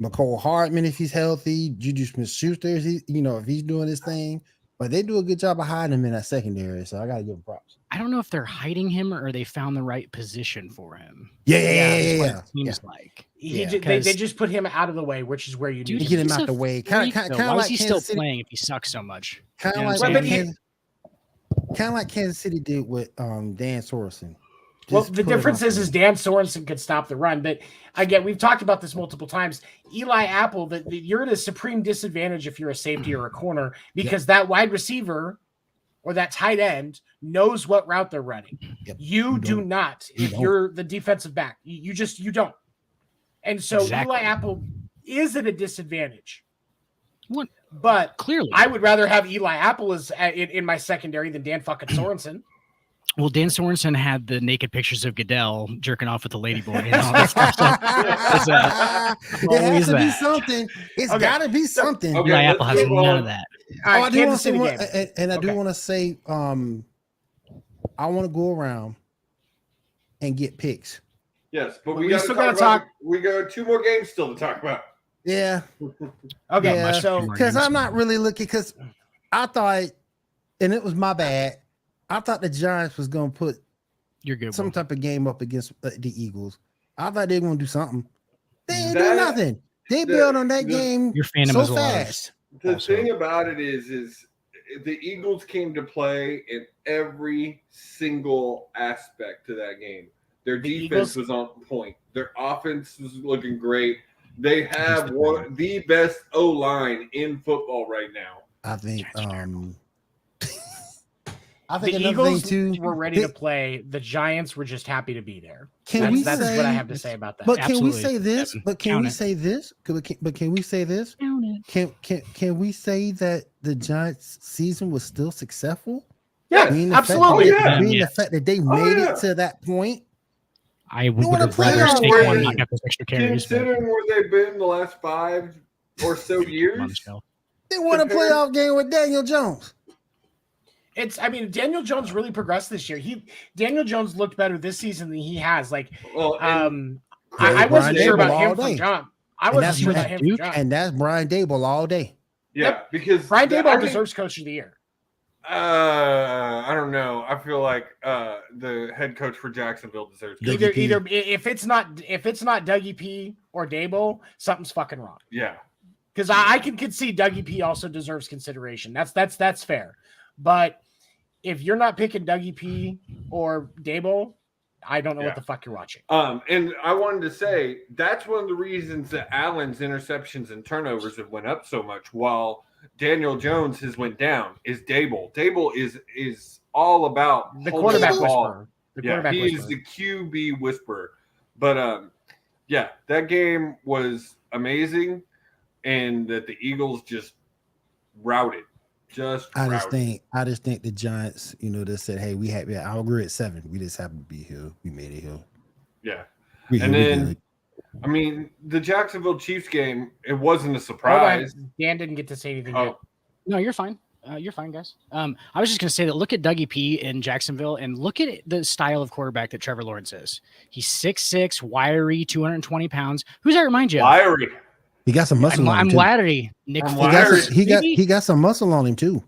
McCole Hardman, if he's healthy, Juju Smith-Schuster, if he's doing his thing. But they do a good job of hiding him in that secondary, so I gotta give them props. I don't know if they're hiding him or they found the right position for him. Yeah. It seems like they just put him out of the way, which is where you need to get him out the way. Kind of why like is he still playing if he sucks so much? Kind of like Kansas City did with Dan Sorensen. Well, the difference is Dan Sorensen could stop the run, but again, we've talked about this multiple times. Eli Apple, you're at a supreme disadvantage if you're a safety or a corner, because that wide receiver or that tight end knows what route they're running. Yep. You do not. If you're the defensive back, you don't. And so Exactly. Eli Apple is at a disadvantage. What? But Clearly. I would rather have Eli Apple as in my secondary than Dan fucking Sorensen. Well, Dan Sorensen had the naked pictures of Goodell jerking off with the ladyboy and all that stuff. So it has always to be that. something. It's Okay. got to be something. Okay, Eli let's Apple has move none on. of that. All right, I do want Kansas to say City one, game. and I do Okay. want to say, I want to go around and get picks. Yes, but We we got still to gotta talk. talk- We got 2 more games still to talk about. Yeah, Okay, Yeah. so because I'm not really looking. Because I thought, and it was my bad. I thought the Giants was going to put You're good. some Will. type of game up against the Eagles. I thought they were going to do something. They ain't do That- nothing. They the- built on that the- game Your fandom so is a lot of fast. The Also- thing about it is the Eagles came to play in every single aspect to that game. Their The defense Eagles- was on point. Their offense was looking great. They have the best O line in football right now. I think. Giants are terrible. I the think another Eagles thing too. were ready to play. The Giants were just happy to be there. Can we That's say? what I have to say about that. But can we Absolutely, say this? Devin. But can Count we it. say this? But can we say this? Can we say that the Giants' season was still successful? Yes, Being the absolutely. Fact, Oh, yeah. being Yes. the fact that they Oh, made yeah. it to that point. I would wanna have play rather on Saquon where- not got those extra carries. but Considering where they've been the last 5 or so come on, years, Michelle. They won a Compared- playoff game with Daniel Jones. I mean, Daniel Jones really progressed this year. Daniel Jones looked better this season than he has. Like, well, and I wasn't Brian sure about Dable him all from day. John. I And wasn't that's sure about Duke, him from John. And that's Brian Dable all day. yeah, because Brian I Daboll think- deserves Coach of the Year. I don't know. I feel like the head coach for Jacksonville deserves. Dougie credit. P. Either if it's not Dougie P or Dable, something's fucking wrong. Yeah, Because I can concede Dougie P also deserves consideration. That's fair. But if you're not picking Dougie P or Dable, I don't know Yeah. what the fuck you're watching. and I wanted to say that's one of the reasons that Allen's interceptions and turnovers have went up so much, while Daniel Jones has went down. Is Dable? Dable is all about The holding quarterback the ball. whisperer. The Yeah, quarterback he whisperer. is the QB whisperer. But yeah, that game was amazing, and that the Eagles just routed. I just think the Giants, they said, hey, our grid at 7. We just happened to be here. We made it here. Yeah. We And here, we then good. I mean, the Jacksonville Chiefs game, it wasn't a Hold on. surprise. Dan didn't get to say anything yet. Oh, No, you're fine. You're fine, guys. I was just going to say that look at Dougie P in Jacksonville and look at the style of quarterback that Trevor Lawrence is. He's 6'6", wiry, 220 pounds. Who's that remind you of? Wiry. He got some muscle on I'm him too. wiry. Nick I'm He Foles, got, wiry. some, he got some muscle on him too.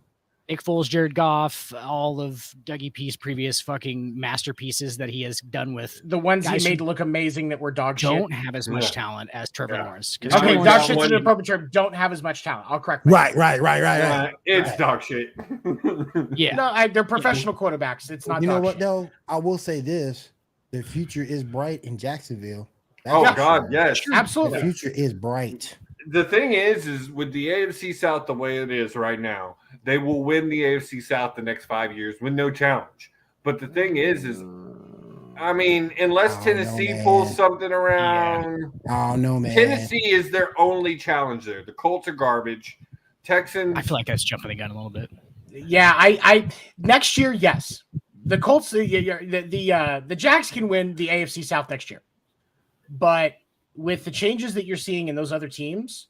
Nick Foles, Jared Goff, all of Dougie P's previous fucking masterpieces that he has done with The ones Guys he who made look amazing that were dog shit. don't have as much Yeah. talent as Trevor Yeah. Lawrence. 'Cause I Okay, Trevor would dog Lawrence- not shit's an one- appropriate term. Don't have as much talent. I'll correct myself. Right. It's dog shit. yeah. No, they're professional quarterbacks. It's not. You know dog what shit. though? I will say this: the future is bright in Jacksonville. That's Oh for God, sure. yes. The Absolutely. future is bright. The thing is with the AFC South the way it is right now, they will win the AFC South the next 5 years with no challenge. But the thing is I mean, unless Oh, Tennessee no, pulls man. something around, Oh no, man! Tennessee is their only challenge there. The Colts are garbage. Texans, I feel like that's jumping the gun a little bit. Yeah, I next year, yes. The Colts, the Jacks can win the AFC South next year, but with the changes that you're seeing in those other teams,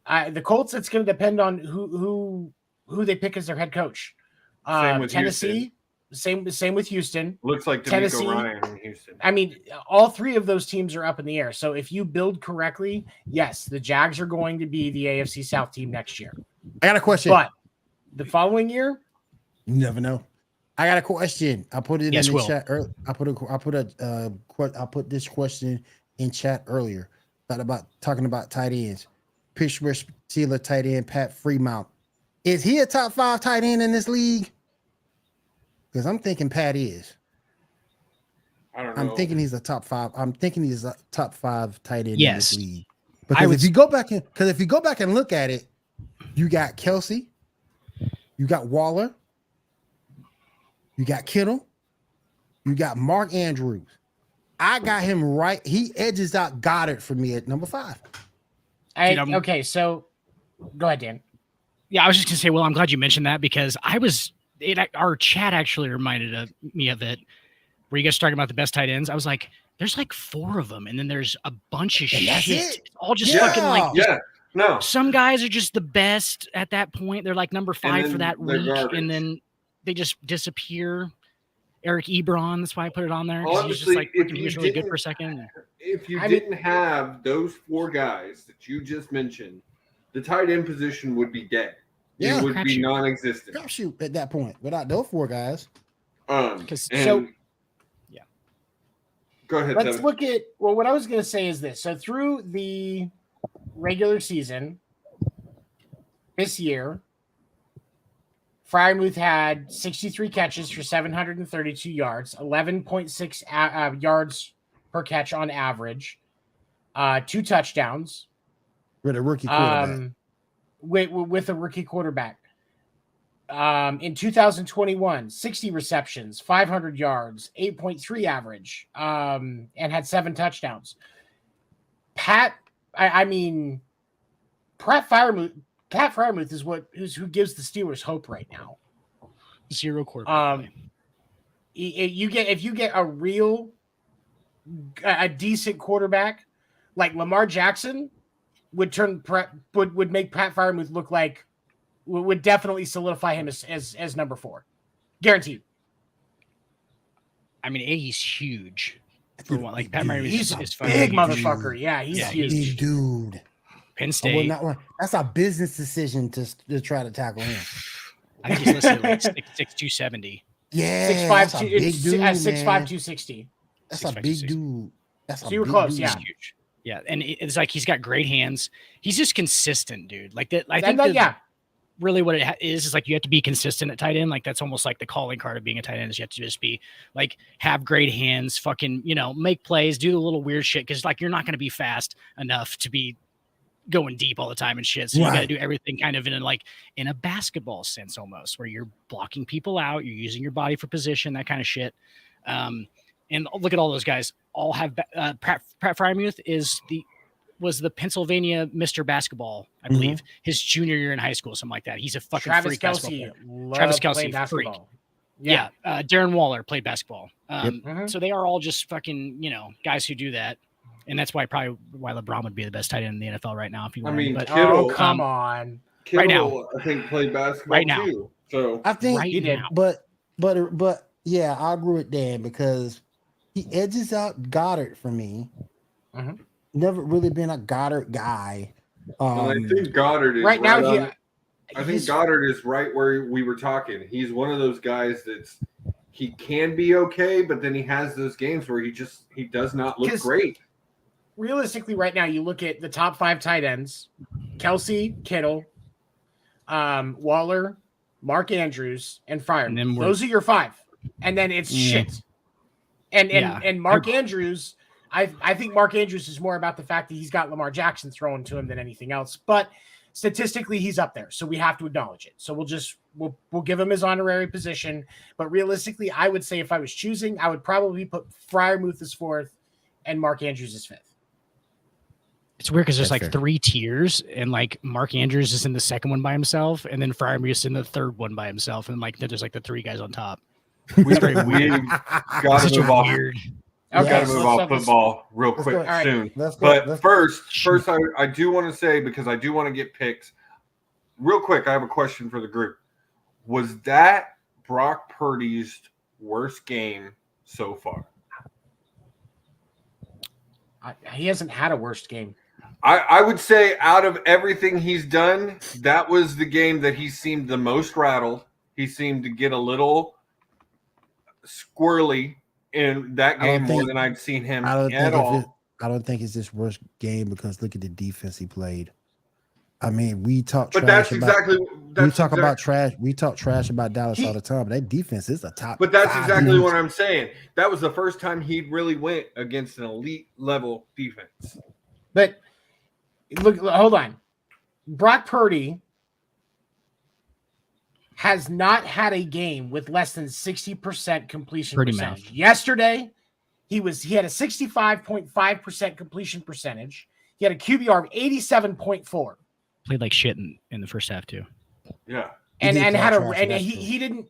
the Colts, it's going to depend on who they pick as their head coach. Same with Tennessee, same with Houston. looks like Tennessee. DeMeco Ryan in Houston. I mean, all 3 of those teams are up in the air. So if you build correctly, yes, the Jags are going to be the AFC South team next year. I got a question. But the following year, You never know. I got a question. I put it Yes, in the Will. chat. I put this question in chat earlier. Talking about tight ends. Pittsburgh Steelers tight end Pat Fremont. Is he a top 5 tight end in this league? Because I'm thinking Pat is. I don't know. I'm thinking he's a top 5. I'm thinking he's a top 5 tight end Yes. in this league. I Because would if you go back and look at it, you got Kelsey, you got Waller, you got Kittle, you got Mark Andrews. I got him right. He edges out Goddard for me at number 5. Okay, so go ahead, Dan. Yeah, I was just gonna say, well, I'm glad you mentioned that because our chat actually reminded me of it. Where you guys talking about the best tight ends? I was like, there's like 4 of them, and then there's a bunch of And that's shit. it. It's all just Yeah. fucking like No. some guys are just the best at that point. They're like number 5 for then that they're week, garbage. and then they just disappear. Eric Ebron, that's why I put it on there. 'Cause he was just Honestly, like if he you was really good didn't- for a second. If you I mean- didn't have those 4 guys that you just mentioned, the tight end position would be dead. Yeah. It would be Crapshoot. non-existent. Crapshoot at that point. Without those 4 guys. 'Cause- And- yeah. Go ahead, Let's Tevin. look at what I was going to say is this. So through the regular season this year, Freiermuth had 63 catches for 732 yards, 11.6 yards per catch on average, 2 touchdowns With a rookie quarterback. with a rookie quarterback. In 2021, 60 receptions, 500 yards, 8.3 average, and had 7 touchdowns. Pat Freiermuth is who gives the Steelers hope right now. 0 quarterback. If you get a decent quarterback like Lamar Jackson would make Pat Freiermuth look like would definitely solidify him as number 4, guaranteed. I mean, he's huge. For one, like Pat Murray He's is a fucking big huge. motherfucker. Yeah, he's Yeah, huge. Big dude. Penn I State. would not want. That's a business decision to try to tackle him. I think he's listed like 6'6", 270. Yeah, 6'5", that's a big dude, at 6'5", man. 260. That's 6'5", a big 260. dude. That's So a you were big close, dude. yeah. He's huge. Yeah, and it's like he's got great hands. He's just consistent, dude. Like that. I And think that- yeah, really what it is like you have to be consistent at tight end. Like that's almost like the calling card of being a tight end is you have to just be like have great hands, fucking make plays, do the little weird shit because like you're not going to be fast enough to be going deep all the time and shit. So you got to Right. do everything kind of in a basketball sense almost where you're blocking people out, you're using your body for position, that kind of shit. And look at all those guys. All have Pat Freiermuth was the Pennsylvania Mr. Basketball, I believe, his junior year in high school, something like that. He's a fucking Travis freak basketball Kelce. player. Travis Kelce, played freak. basketball. Yeah. Darren Waller played basketball. Mhm. So they are all just fucking, guys who do that. And that's why LeBron would be the best tight end in the NFL right now. If you I want. mean, But Kittle- Oh, come on. Kittle, right now. I think, played basketball Right now. too. So I think, right he did. now, but yeah, I agree with Dan because he edges out Goddard for me. Mhm. Never really been a Goddard guy. and I think Goddard is Right now, on- I think he's- Goddard is right where we were talking. He's one of those guys he can be okay, but then he has those games where he does not look 'Cause- great. realistically, right now, you look at the top 5 tight ends: Kelsey, Kittle, Waller, Mark Andrews, and Fryer. And then we're- Those are your 5, and then it's Yeah. shit. And Yeah. Mark Andrews, I think Mark Andrews is more about the fact that he's got Lamar Jackson thrown to him than anything else. But statistically, he's up there, so we have to acknowledge it. So we'll give him his honorary position. But realistically, I would say if I was choosing, I would probably put Freiermuth as 4th and Mark Andrews as 5th. it's weird because there's That's like fair. 3 tiers, and like Mark Andrews is in the second one by himself, and then Freiermuth is in the third one by himself, and like there's like the 3 guys on top. We very got Such to a move off. weird. We Okay, got to so move let's off start this- football real Let's quick go. All right. soon. Let's go. But Let's- first, I do want to say, because I do want to get picked real quick. I have a question for the group. Was that Brock Purdy's worst game so far? He hasn't had a worst game. I would say out of everything he's done, that was the game that he seemed the most rattled. He seemed to get a little squirrely in that I don't game more think- than I'd seen him I don't at think all. I don't think it's his worst game because look at the defense he played. I mean, we talk But trash that's about exactly we talk about trash. We talk trash about Dallas all the time, but that defense is a top. But that's 5 exactly defense. what I'm saying. That was the first time he really went against an elite level defense. But look, hold on. Brock Purdy has not had a game with less than 60% completion Purdy percentage. mouth. Yesterday, He had a 65.5% completion percentage. He had a QBR of 87.4. Played like shit in the first half too. Yeah. And did had play a trash, and that's he true. didn't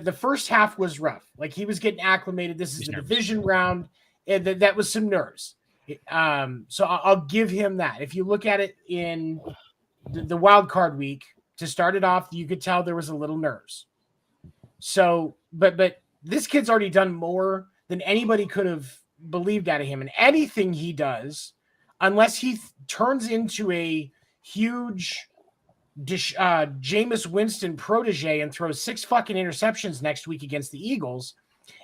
the first half was rough. Like he was getting acclimated. This is He's the nervous. division round, and that was some nerves. So I'll give him that. If you look at it in the wild card week to start it off, you could tell there was a little nerves. So, but this kid's already done more than anybody could have believed out of him, and anything he does, unless he turns into a huge Jameis Winston protege and throws 6 fucking interceptions next week against the Eagles,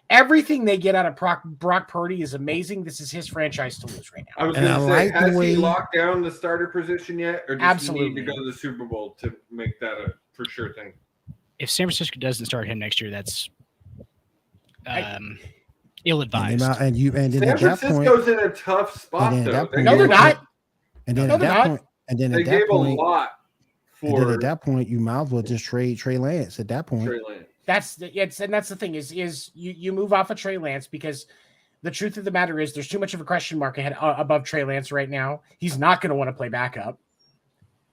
everything they get out of Brock Purdy is amazing. This is his franchise to lose right now. I was And going I to say, like the has way- he locked down the starter position yet, or does he need Absolutely. to go to the Super Bowl to make that a for sure thing? If San Francisco doesn't start him next year, that's And ill-advised. then San at that point, Francisco's in a tough spot, and then though. at that point, No, they're not. and then No, at they're that not. point, and then They at that gave a point, lot and then for at that point, you might as well just trade Trey Lance. At that point, Trey Lance. That's the thing is you move off of Trey Lance because the truth of the matter is there's too much of a question mark ahead above Trey Lance right now. He's not going to want to play backup.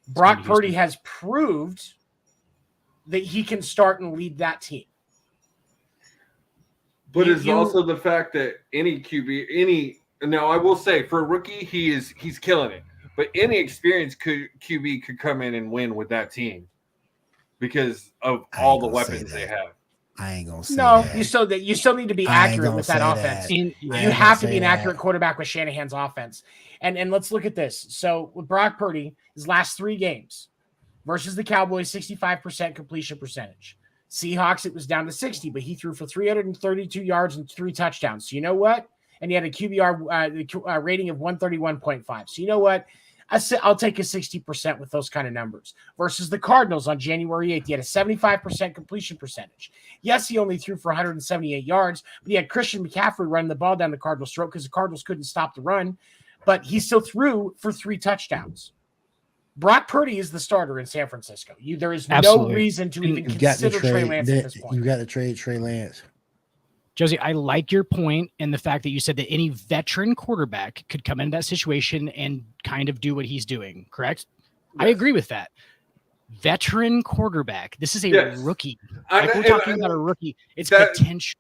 Brock Houston. Purdy has proved that he can start and lead that team. But You- it's you- also the fact that any QB, now I will say for a rookie, he's killing it. But any experienced QB could come in and win with that team because of I all ain't the gonna say weapons they that. have. I ain't gonna say No, that. you still need to be I ain't accurate gonna with that say offense. that. And I You ain't have to gonna be an say accurate that. quarterback with Shanahan's offense. And let's look at this. So with Brock Purdy, his last 3 games versus the Cowboys, 65% completion percentage. Seahawks, it was down to 60, but he threw for 332 yards and 3 touchdowns. So you know what? And he had a QBR rating of 131.5. So you know what? I'll take a 60% with those kind of numbers. Versus the Cardinals on January 8th, he had a 75% completion percentage. Yes, he only threw for 178 yards, but he had Christian McCaffrey running the ball down the Cardinals' throat because the Cardinals couldn't stop the run. But he still threw for 3 touchdowns. Brock Purdy is the starter in San Francisco. There is no Absolutely. reason to even You got to consider Trey trade. Lance at this point. You got to trade Trey Lance. Josie, I like your point and the fact that you said that any veteran quarterback could come into that situation and kind of do what he's doing, correct? I Yes. agree with that. Veteran quarterback. This is a Yes. rookie. I- Like we're and talking I- about a rookie. It's that- potential.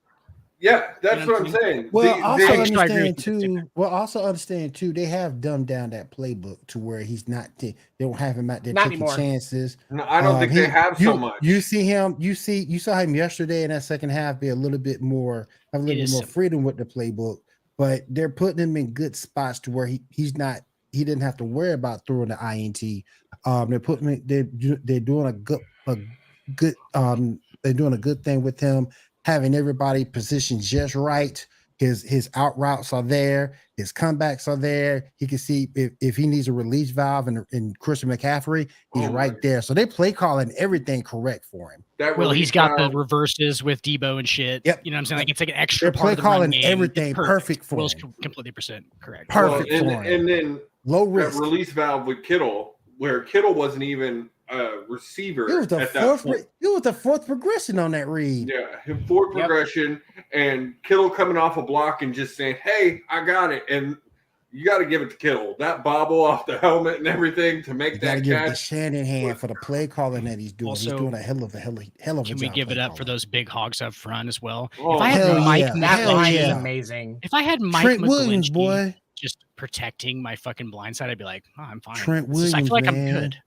Yeah, that's You know what what I'm I'm saying. Well, The- also they- I agree understand with you. too. Well, also understand too. They have dumbed down that playbook to where he's not. They don't have him out there Not taking anymore. chances. No, I don't think he- they have so much. You see him. You saw him yesterday in that second half be a little bit more, have a little It bit is more simple. freedom with the playbook. But they're putting him in good spots to where he's not. He didn't have to worry about throwing the INT. They're putting him. They're doing a good. They're doing a good thing with him, having everybody positioned just right. His out routes are there. His comebacks are there. He can see if he needs a release valve and Christian McCaffrey, he's Oh my right there. So they play calling everything correct for him. that Well, release he's got the valve- reverses with Debo and shit. Yep. You know what I'm saying? Like it's like an extra They're part play of the run calling game. everything It's perfect for Will's him. completely correct. Perfect well, for him. and then Low that risk. release valve with Kittle, where Kittle wasn't even a receiver It was the at that fourth. point. It was the fourth progression on that read. Yeah, him forward Yep. progression and Kittle coming off a block and just saying, "Hey, I got it." And you got to give it to Kittle. That bobble off the helmet and everything to make You got to that give it to catch. Shanahan for the play calling that he's doing. He's Also, doing a hell of a Can job. we give it play up for calling. those big hogs up front as well? Oh, if I had hell Mike, yeah. That Hell line is yeah. amazing. if I had Mike Trent Williams, McGlinchey boy. just protecting my fucking blind side, I'd be like, oh, I'm fine. Trent This is- I feel Williams, like man. I'm good.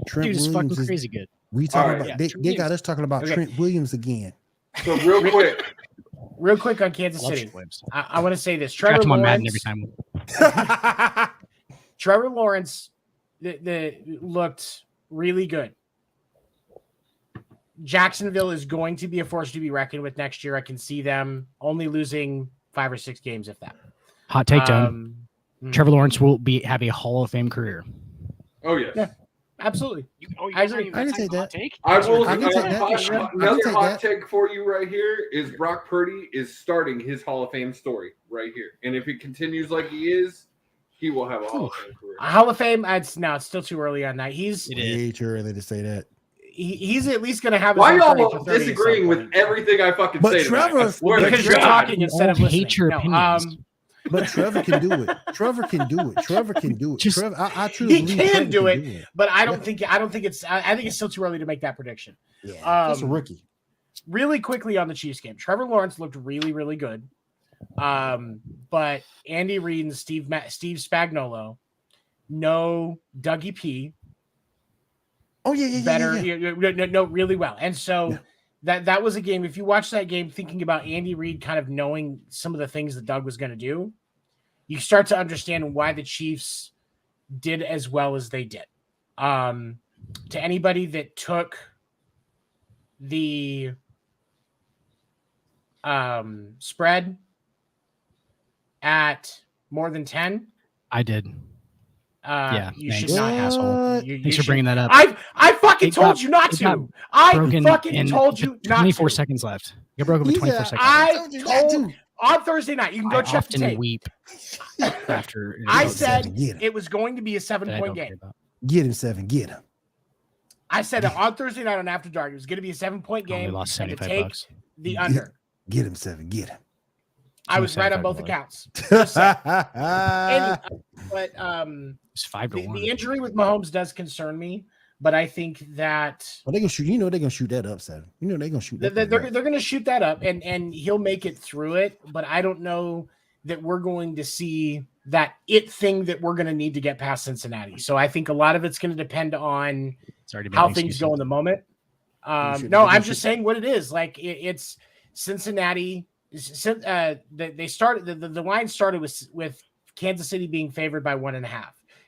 Trent Dude is Williams fucking is. crazy good. We talking All right. about Yeah, they Trent got us talking about Okay. Trent Williams again. So real quick, Real quick on Kansas Love City. Trent Williams. I want to say this. Got Trevor him on Madden every Lawrence. time. Trevor Lawrence looked really good. Jacksonville is going to be a force to be reckoned with next year. I can see them only losing 5 or 6 games, if that. Hot take, Tone. Trevor Lawrence will have a Hall of Fame career. oh yes, Yeah. Absolutely. You I agree. I can take that. I will. I can take that. Another take hot that. take for you right here is Brock Purdy is starting his Hall of Fame story right here, and if he continues like he is, he will have a Hall of Fame career. Hall of Fame, it's still too early on that. He's It is. Way too early to say that. he's at least going to have. Why his own 30 y'all for 30 at some disagreeing with point. everything I fucking But say tonight? Trevor- I swear to Because you're God. talking instead of all listening. hate your No, opinions. But Trevor can do it. Trevor can do it. Trevor can do it. Just- Trevor, I truly He believe can Trevor do it. it. but I don't think it's. I think it's still too early to make that prediction. Yeah, that's a rookie. Really quickly on the Chiefs game, Trevor Lawrence looked really, really good. But Andy Reid and Steve Spagnuolo know Dougie P Oh yeah. better, Yeah. know really well. And so Yeah. that was a game. If you watch that game thinking about Andy Reid kind of knowing some of the things that Doug was going to do, you start to understand why the Chiefs did as well as they did. To anybody that took the spread at more than 10, I did. you thanks. should not, asshole. Thanks for bringing that up. I fucking It told got- you not it got to. I Broken fucking in told you not 24 to. seconds left. You broke up with He 24 said, seconds. I told you not told on Thursday night. You can go I check the often tape. weep after. I Get him, said Seven, get him. it was going to be a that I 7-point don't care game. about. Get him, Seven. Get him. I said on Thursday night on After Dark, it was going to be a 7-point Only game. lost And to 75 take bucks. the under. Get him, Seven. Get him. I was right on 75 both bucks. accounts. Well, But It's 5-1. the injury with Mahomes does concern me. But I think that they gonna shoot. You know they're gonna shoot that up, Seven. You know they're gonna shoot that. they're thing up. going to shoot that up, and he'll make it through it. But I don't know that we're going to see that it thing that we're going to need to get past Cincinnati. So I think a lot of it's going to depend on It's already been how an things excuse. go in the moment. should- No, they I'm should- just saying what it is. Like it's Cincinnati. They started the line started with Kansas City being favored by 1.5.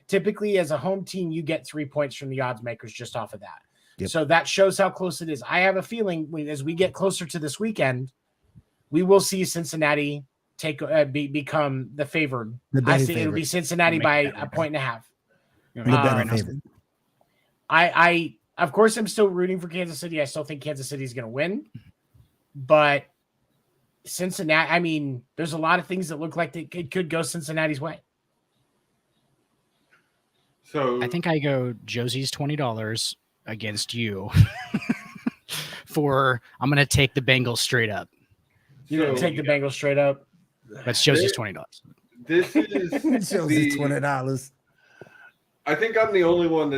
Typically, as a home team, you get 3 points from the odds makers just off of that. Yep. So that shows how close it is. I have a feeling as we get closer to this weekend, we will see Cincinnati become the favored. The I betting see it'll be favorite. Cincinnati Make by that a right. 1.5. You The know, betting right now. favorite. I of course I'm still rooting for Kansas City. I still think Kansas City is going to win, but Cincinnati. I mean, there's a lot of things that look like it could go Cincinnati's way. So I think I go Josie's $20 against you for I'm gonna take the Bengals straight up. You're going to take the Bengals straight up. That's Josie's $20. This is Shows the, it's $20. I think I'm the only one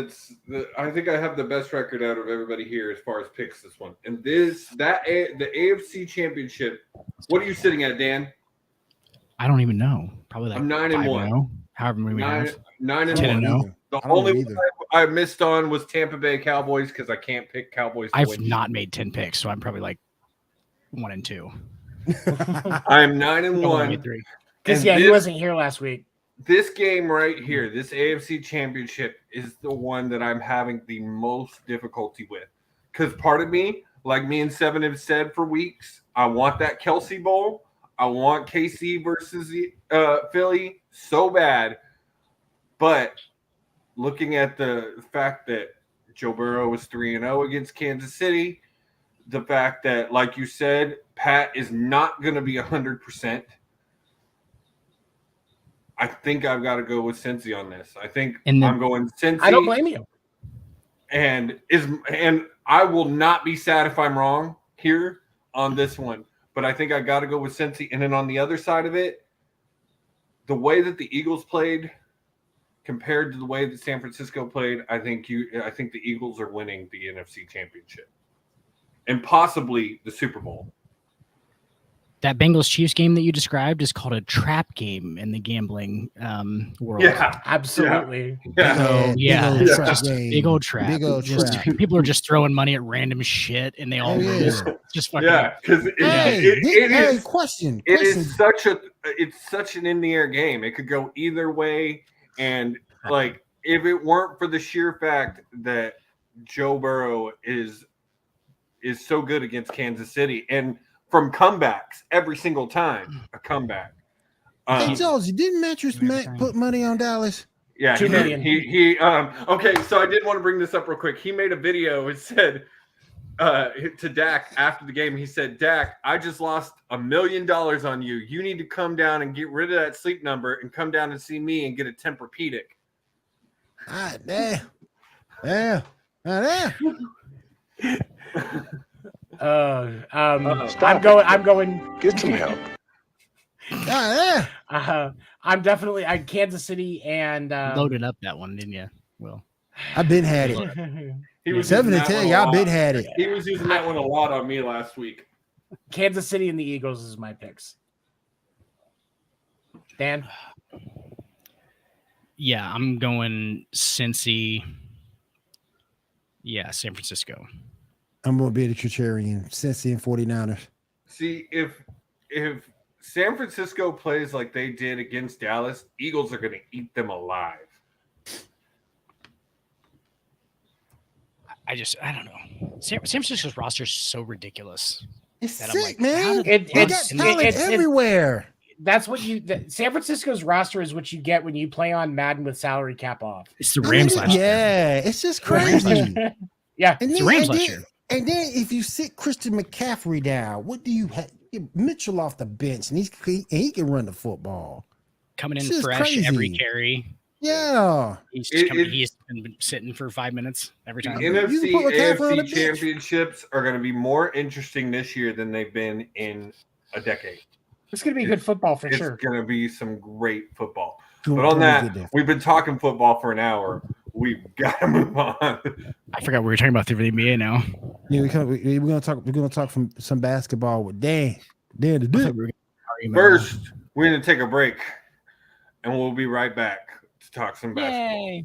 I think I have the best record out of everybody here as far as picks this one. And the AFC Championship. What are you sitting at, Dan? I don't even know. Probably like I'm 9-1. 5-0, however many we have. 9-1. 10-0. The I don't only either. one I missed on was Tampa Bay Cowboys because I can't pick Cowboys. To I've win. not made 10 picks, so I'm probably like 1-2. I'm I only 9-1. made 3. Because And he this- wasn't here last week. This game right here, this AFC Championship, is the one that I'm having the most difficulty with. Because part of me, like me and Seven have said for weeks, I want that Kelsey Bowl. I want KC versus the Philly so bad. But looking at the fact that Joe Burrow was 3-0 against Kansas City, the fact that, like you said, Pat is not going to be 100%. I think I've got to go with Cincy on this. I think And I'm going Cincy. I don't blame you. And I will not be sad if I'm wrong here on this one. But I think I got to go with Cincy. And then on the other side of it, the way that the Eagles played compared to the way that San Francisco played, I think the Eagles are winning the NFC Championship and possibly the Super Bowl. That Bengals Chiefs game that you described is called a trap game in the gambling world. Yeah. Absolutely. Yeah. So, yeah, Big old it's trap just game. big old trap. Big old Just- trap. people are just throwing money at random shit, and they all Oh, yeah. lose. Just fucking. Yeah, because Hey, it hey, is question. it question. is such an in the air game. It could go either way, and like if it weren't for the sheer fact that Joe Burrow is so good against Kansas City and from comebacks every single time a comeback. Hey, Josie, didn't Mattress Mac put money on Dallas? Yeah, $2 million. He okay, so I did want to bring this up real quick. He made a video. It said to Dak after the game, he said, "Dak, I just lost $1 million on you. You need to come down and get rid of that sleep number and come down and see me and get a Tempur-Pedic." Ah, damn. Yeah. Ah, damn. I'm going. Get some help. I'm definitely Kansas City and Loaded up that one, didn't you? Will. I've been had it. He was 7 to using that 10. one a Y'all lot. been had it. He was using that one a lot on me last week. Kansas City and the Eagles is my picks. Dan? Yeah, I'm going Cincy. Yeah, San Francisco. I'm going to be the contrarian. Cincy and 49ers. See, if San Francisco plays like they did against Dallas, Eagles are going to eat them alive. I don't know. San Francisco's roster is so ridiculous. It's That I'm sick, like, man. how did- They got talent everywhere. That's what San Francisco's roster is what you get when you play on Madden with salary cap off. It's the Rams last year. Yeah, it's just crazy. Yeah. And It's then, the Rams and last then- year. And then if you sit Christian McCaffrey down, what do you have? Mitchell off the bench, and he can run the football. Coming in It's just fresh every crazy. carry. Yeah. He's been sitting for 5 minutes every The time. NFC, You put McCaffrey on the AFC bench. championships are going to be more interesting this year than they've been in a decade. It's going to be good football for It's sure. going to be some great football. Good- But on good that, there. we've been talking football for an hour. We've got to move on. I forgot we were talking about the NBA now. Yeah, we're gonna talk from some basketball with Dan. Dan the I thought Dude. we were talking about- First, we're going to take a break, and we'll be right back to talk some basketball. Yay.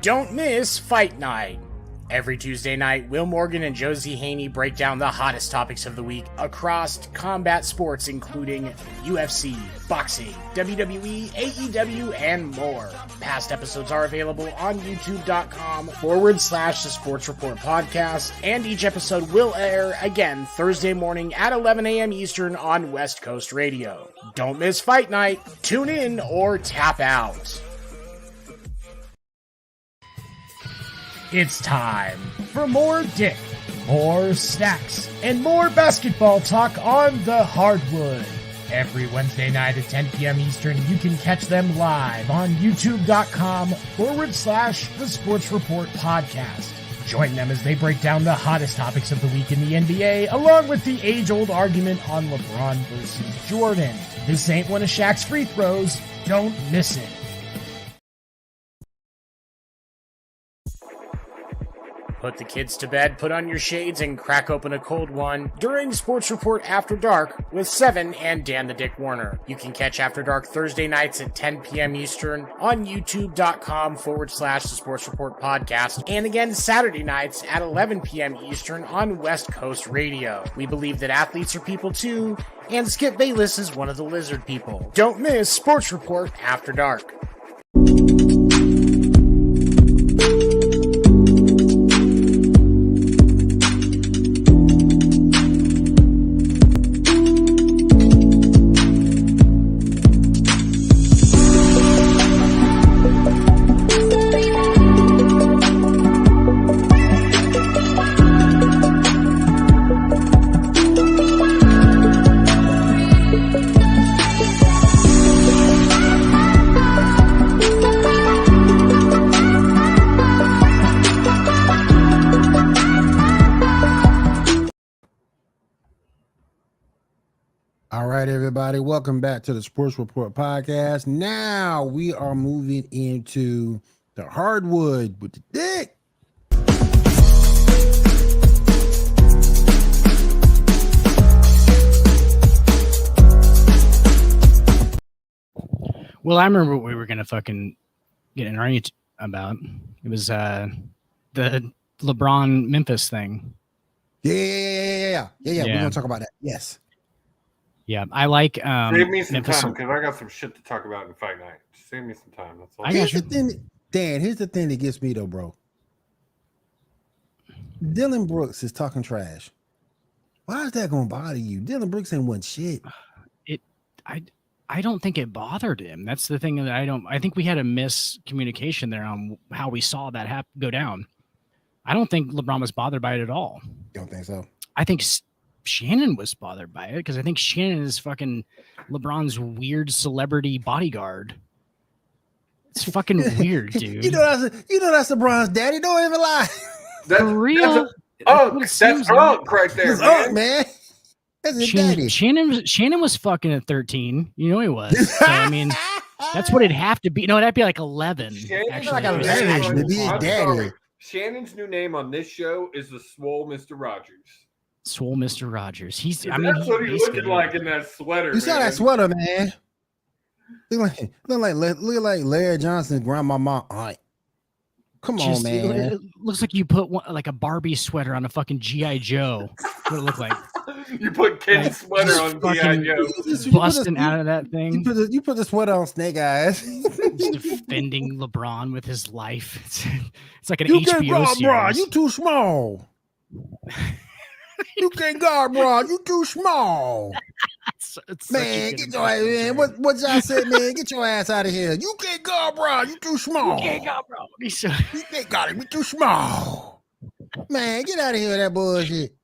Don't miss Fight Night. Every Tuesday night, Will Morgan and Josie Haney break down the hottest topics of the week across combat sports, including UFC, boxing, WWE, AEW, and more. Past episodes are available on youtube.com/The Sports Report Podcast, and each episode will air again Thursday morning at 11 a.m. Eastern on West Coast Radio. Don't miss Fight Night. Tune in or tap out. It's time for more dick, more snacks, and more basketball talk on the hardwood. Every Wednesday night at 10 p.m. Eastern, you can catch them live on youtube.com/The Sports Report Podcast. Join them as they break down the hottest topics of the week in the NBA, along with the age-old argument on LeBron versus Jordan. This ain't one of Shaq's free throws. Don't miss it. Put the kids to bed, put on your shades, and crack open a cold one during Sports Report After Dark with Seven and Dan the Dick Warner. You can catch After Dark Thursday nights at 10 p.m. Eastern on youtube.com/The Sports Report Podcast, and again Saturday nights at 11 p.m. Eastern on West Coast Radio. We believe that athletes are people too, and Skip Bayless is one of the lizard people. Don't miss Sports Report After Dark. All right, everybody, welcome back to the Sports Report Podcast. Now we are moving into the hardwood with the dick. Well, I remember what we were gonna fucking get an argument about. It was the LeBron Memphis thing. Yeah. We're Yeah. gonna talk about that. Yes. Yeah, I like Save me some Memphis. time because I got some shit to talk about in Fight Night. Save me some time. That's all. I got Here's you. the thing, Dan. Here's the thing that gets me though, bro. Dylan Brooks is talking trash. Why is that gonna bother you? Dylan Brooks ain't one shit. I don't think it bothered him. That's the thing that I think we had a miscommunication there on how we saw that go down. I don't think LeBron was bothered by it at all. Don't think so. I think Shannon was bothered by it because I think Shannon is fucking LeBron's weird celebrity bodyguard. It's fucking weird, dude. You know that's LeBron's daddy. Don't even lie. That's, For real? That's Unk right there, That's man. Unk, man. That's his daddy. Shannon was fucking at 13. You know he was. So, I mean, that's what it'd have to be. No, that'd be like 11. Shannon's Actually, like new 11 name to on- be his I'm daddy. sorry. Shannon's new name on this show is the Swole Mr. Rogers. Swole Mr. Rogers. That's what he's looking like in that sweater. You saw man. that sweater, man. Look like Larry Johnson's grandmama aunt. Come on, man. It looks like you put like a Barbie sweater on a fucking G.I. Joe. What it looked like. You put Ken's sweater on G.I. Joe. Busting out of that thing. You put the sweater on Snake Eyes. Just defending LeBron with his life. It's like an You HBO can't guard, series. bro. You too small. You can't guard, bro. You too small. It's such a Man, good get your ass, man. impression. What y'all said, man? Get your ass out of here. You can't guard, bro. You too small. You can't go, bro. He's so- You can't guard him. You too small. Man, get out of here with that bullshit.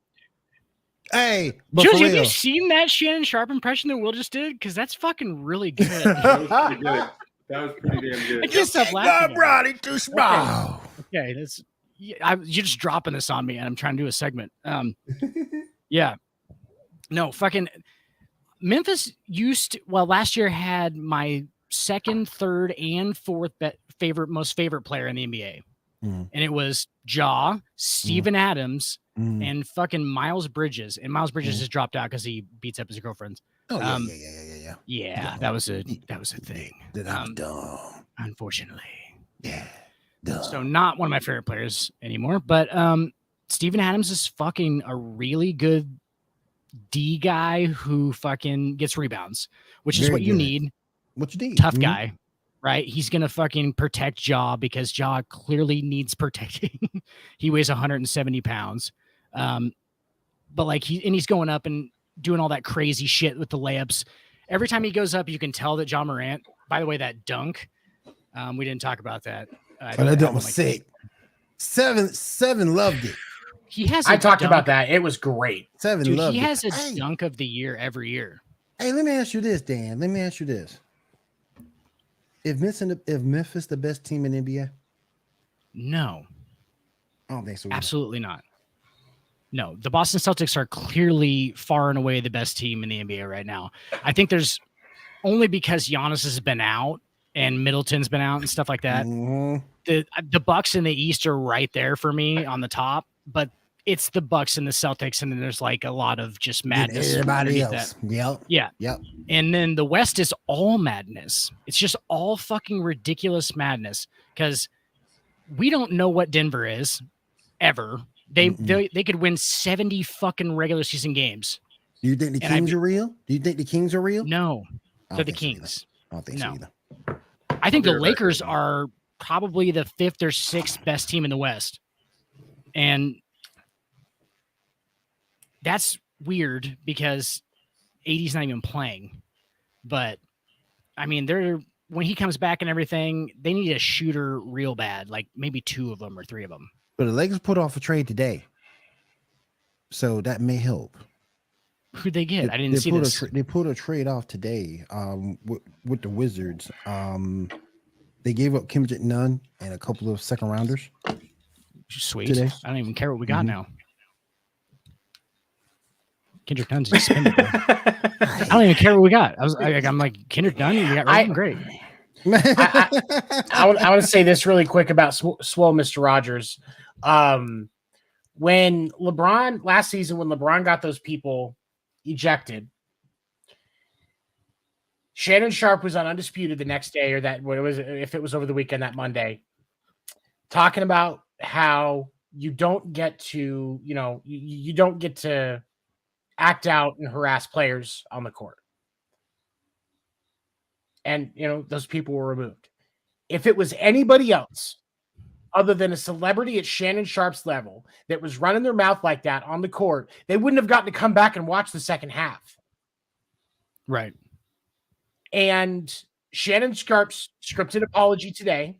Hey, but Jules, for have you real, seen that Shannon Sharp impression that Will just did? Because that's fucking really good. That was pretty good. That was pretty damn I good. can't stop guard, laughing. bro. He too small. Okay, that's you're just dropping this on me, and I'm trying to do a segment. Yeah, no, fucking Memphis last year had my second, third, and fourth most favorite player in the NBA, Mhm. and it was Ja, Steven Adams, Mm. and fucking Miles Bridges. And Miles Bridges has dropped out because he beats up his girlfriends. Oh, yeah, Um, yeah. Yeah, that was a thing. That I'm dumb. Unfortunately. Yeah. Dumb. So not one of my favorite players anymore, but Steven Adams is fucking a really good D guy who fucking gets rebounds, which is Very what you good. need. What you need? Tough Mhm. guy, right? He's gonna fucking protect Ja because Ja clearly needs protecting. He weighs 170 pounds, but like he's going up and doing all that crazy shit with the layups. Every time he goes up, you can tell that Ja Morant. By the way, that dunk, we didn't talk about that. Oh, that dunk was sick. Seven loved it. He has. I a talked dunk- about that. It was great. Seven Dude, loved he it. has a Hey, dunk of the year every year. hey, let me ask you this, Dan. Let me ask you this. Is Memphis the best team in NBA? No, I don't think so. either. absolutely not. No, the Boston Celtics are clearly far and away the best team in the NBA right now. I think there's only because Giannis has been out and Middleton's been out and stuff like that. Mhm. The Bucks in the East are right there for me on the top, but it's the Bucks and the Celtics, and then there's like a lot of just madness. Everybody underneath else. that. Yep. Yeah. Yep. And then the West is all madness. It's just all fucking ridiculous madness because we don't know what Denver is ever. They could win 70 fucking regular season games. Do you think the And I Kings are real? Do you think the Kings are real? No, I they're don't the think so either. Kings. I don't think No. so either. I think I'll the be right back. Lakers are probably the 5th or 6th best team in the West. And that's weird because AD's not even playing. But I mean, when he comes back and everything, they need a shooter real bad, like maybe 2 of them or 3 of them. But the Lakers put off a trade today, so that may help. Who'd they get? I didn't They see put this. they put a trade off today. With the Wizards. They gave up Kendrick Nunn and a couple of second rounders. Sweet. today. I don't even care what we got Mhm. now. Kendrick Nunn's expendable. I don't even care what we got. I'm like, Kendrick Nunn, we got Rosen, great. I want to say this really quick about Swole Mr. Rogers. When LeBron last season, when LeBron got those people ejected, Shannon Sharp was on Undisputed the next day, or that what it was, if it was over the weekend, that Monday, talking about how you don't get to, you don't get to act out and harass players on the court. And, those people were removed. If it was anybody else other than a celebrity at Shannon Sharpe's level that was running their mouth like that on the court, they wouldn't have gotten to come back and watch the second half. Right. And Shannon Sharpe's scripted apology today.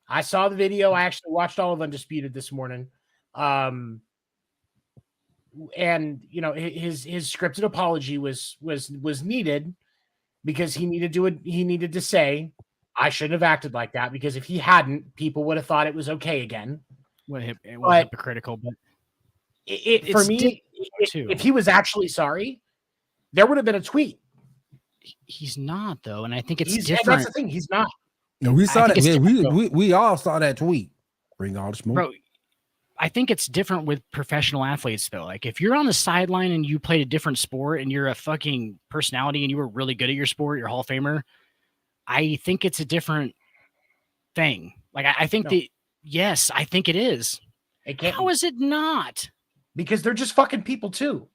I saw the video. I actually watched all of Undisputed this morning. And his scripted apology was needed because he needed to say, I shouldn't have acted like that, because if he hadn't, people would have thought it was okay again. It was hypocritical, but for me, if he was actually sorry, there would have been a tweet. He's not, though, and I think it's different. That's the thing. He's not. No, we saw that. We all saw that tweet. Bring all the smoke. Bro, I think it's different with professional athletes, though. Like, if you're on the sideline and you played a different sport and you're a fucking personality and you were really good at your sport, you're a Hall of Famer, I think it's a different thing. Like, I think yes, I think it is. How is it not? Because they're just fucking people too.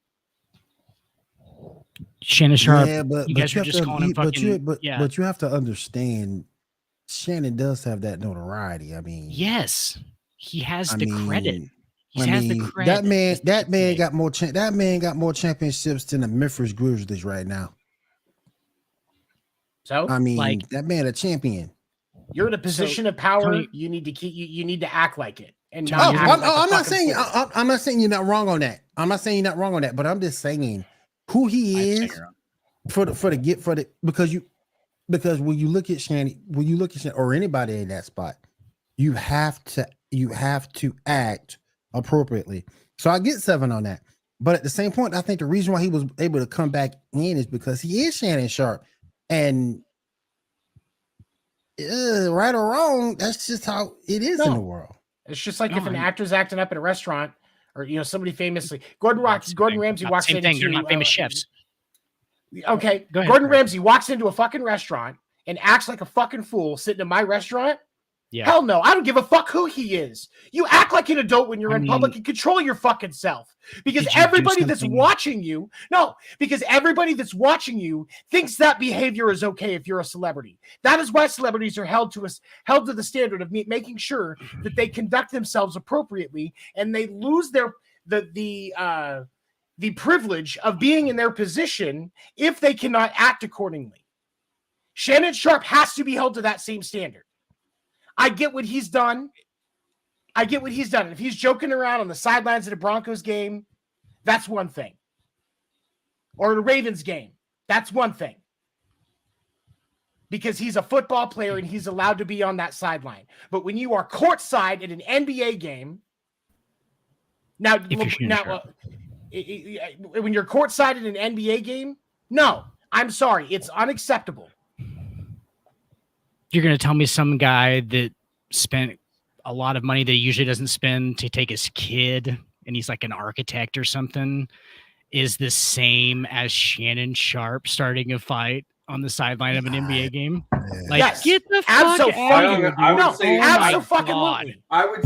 Shannon Sharpe, yeah, but you guys are just calling him fucking. But you have to understand, Shannon does have that notoriety. I mean, yes, he has the credit. He has the credit. That man got more. That man got more championships than the Memphis Grizzlies right now. So I mean, that man a champion. You're in a position of power. Tony, you need to you need to act like it. And I'm not saying you're not wrong on that. I'm not saying you're not wrong on that. But I'm just saying who he is because when you look at Shannon, or anybody in that spot, you have to act appropriately. So I get 7 on that. But at the same point, I think the reason why he was able to come back in is because he is Shannon Sharpe. And right or wrong, that's just how it is in the world. It's just like if an actor's acting up at a restaurant, or somebody famously, Gordon Ramsay walks into. They're not famous chefs. Okay, Gordon Ramsay walks into a fucking restaurant and acts like a fucking fool sitting in my restaurant. Yeah. Hell no, I don't give a fuck who he is. You act like an adult when you're in public and control your fucking self. Because everybody that's watching you thinks that behavior is okay if you're a celebrity. That is why celebrities are held to the standard of making sure that they conduct themselves appropriately, and they lose the privilege of being in their position if they cannot act accordingly. Shannon Sharpe has to be held to that same standard. I get what he's done. If he's joking around on the sidelines of the Broncos game, that's one thing. Or the Ravens game, that's one thing. Because he's a football player and he's allowed to be on that sideline. But when you are courtside at an NBA game, when you're courtside at an NBA game, no, I'm sorry, it's unacceptable. You're going to tell me some guy that spent a lot of money that he usually doesn't spend to take his kid, and he's like an architect or something, is the same as Shannon Sharpe starting a fight on the sideline of an NBA game? Like, yes, get the fuck out of here.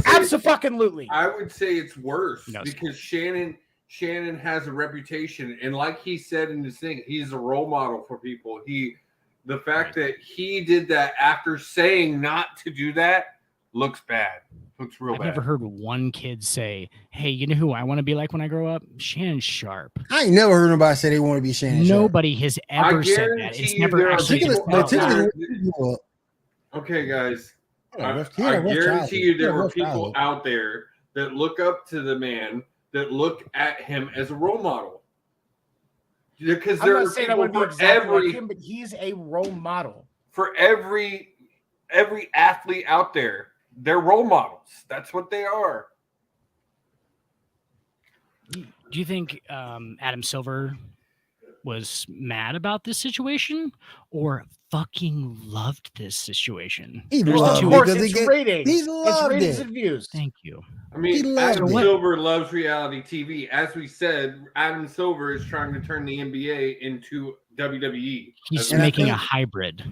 Absolutely. I would say it's worse because Shannon has a reputation, and like he said in this thing, he's a role model for people. The fact that he did that after saying not to do that looks bad. Looks real bad. I've never heard one kid say, hey, you know who I want to be like when I grow up? Shannon Sharpe. I ain't never heard nobody say they want to be Shannon Sharpe. Nobody has ever said that. It's never actually been. Okay, guys. I guarantee you there were people out there that look up to the man, that look at him as a role model. Because there are people for every like him, but he's a role model for every athlete out there. They're role models. That's what they are. Do you think Adam Silver was mad about this situation or fucking loved this situation? He loved it because it's ratings. He loved it. And views. Thank you. I mean, Adam Silver loves reality TV. As we said, Adam Silver is trying to turn the NBA into WWE. He's making a hybrid.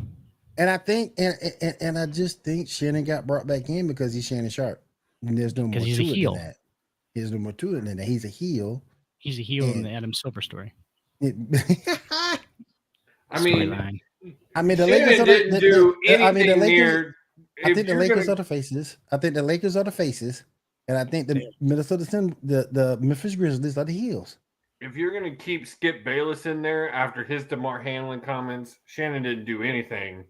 And I think, and I just think Shannon got brought back in because he's Shannon Sharpe. There's no more Because he's to a it heel. than that. There's no more to it than that. He's a heel. He's a heel in And- the Adam Silver story. I mean, Storyline. I mean, the Shannon Lakers are didn't do anything I mean, the Lakers. near. I if think the you're Lakers gonna- are the faces. I think the Lakers are the faces, and I think the the Memphis Grizzlies are the heels. If you're gonna keep Skip Bayless in there after his DeMar Hamlin comments, Shannon didn't do anything.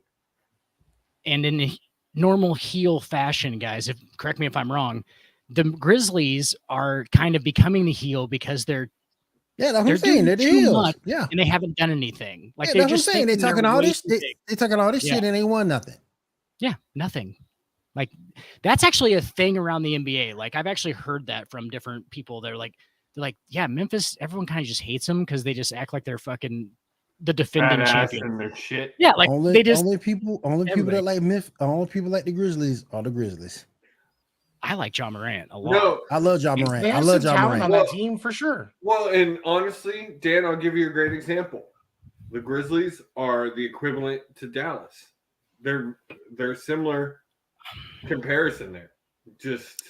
And in a normal heel fashion, guys, correct me if I'm wrong, the Grizzlies are kind of becoming the heel because they're Yeah, that's what They're I'm saying. doing They're the too heels. much. Yeah, and they haven't done anything. Like yeah, they're that's what I'm just saying. They thinking talking they're all way this. too They big. talking all this Yeah. shit and they won nothing. Yeah, nothing. Like that's actually a thing around the NBA. Like I've actually heard that from different people. They're like, yeah, Memphis. Everyone kind of just hates them because they just act like they're fucking the defending Badass champion. and their shit. Yeah, like they just. only people everybody. that like Myth, only people like the Grizzlies are the Grizzlies. I like John Morant a lot. No, I love John Morant. They I have love some John talent Morant. on that Well- team for sure. well, and honestly, Dan, I'll give you a great example. The Grizzlies are the equivalent to Dallas. They're similar comparison there. Just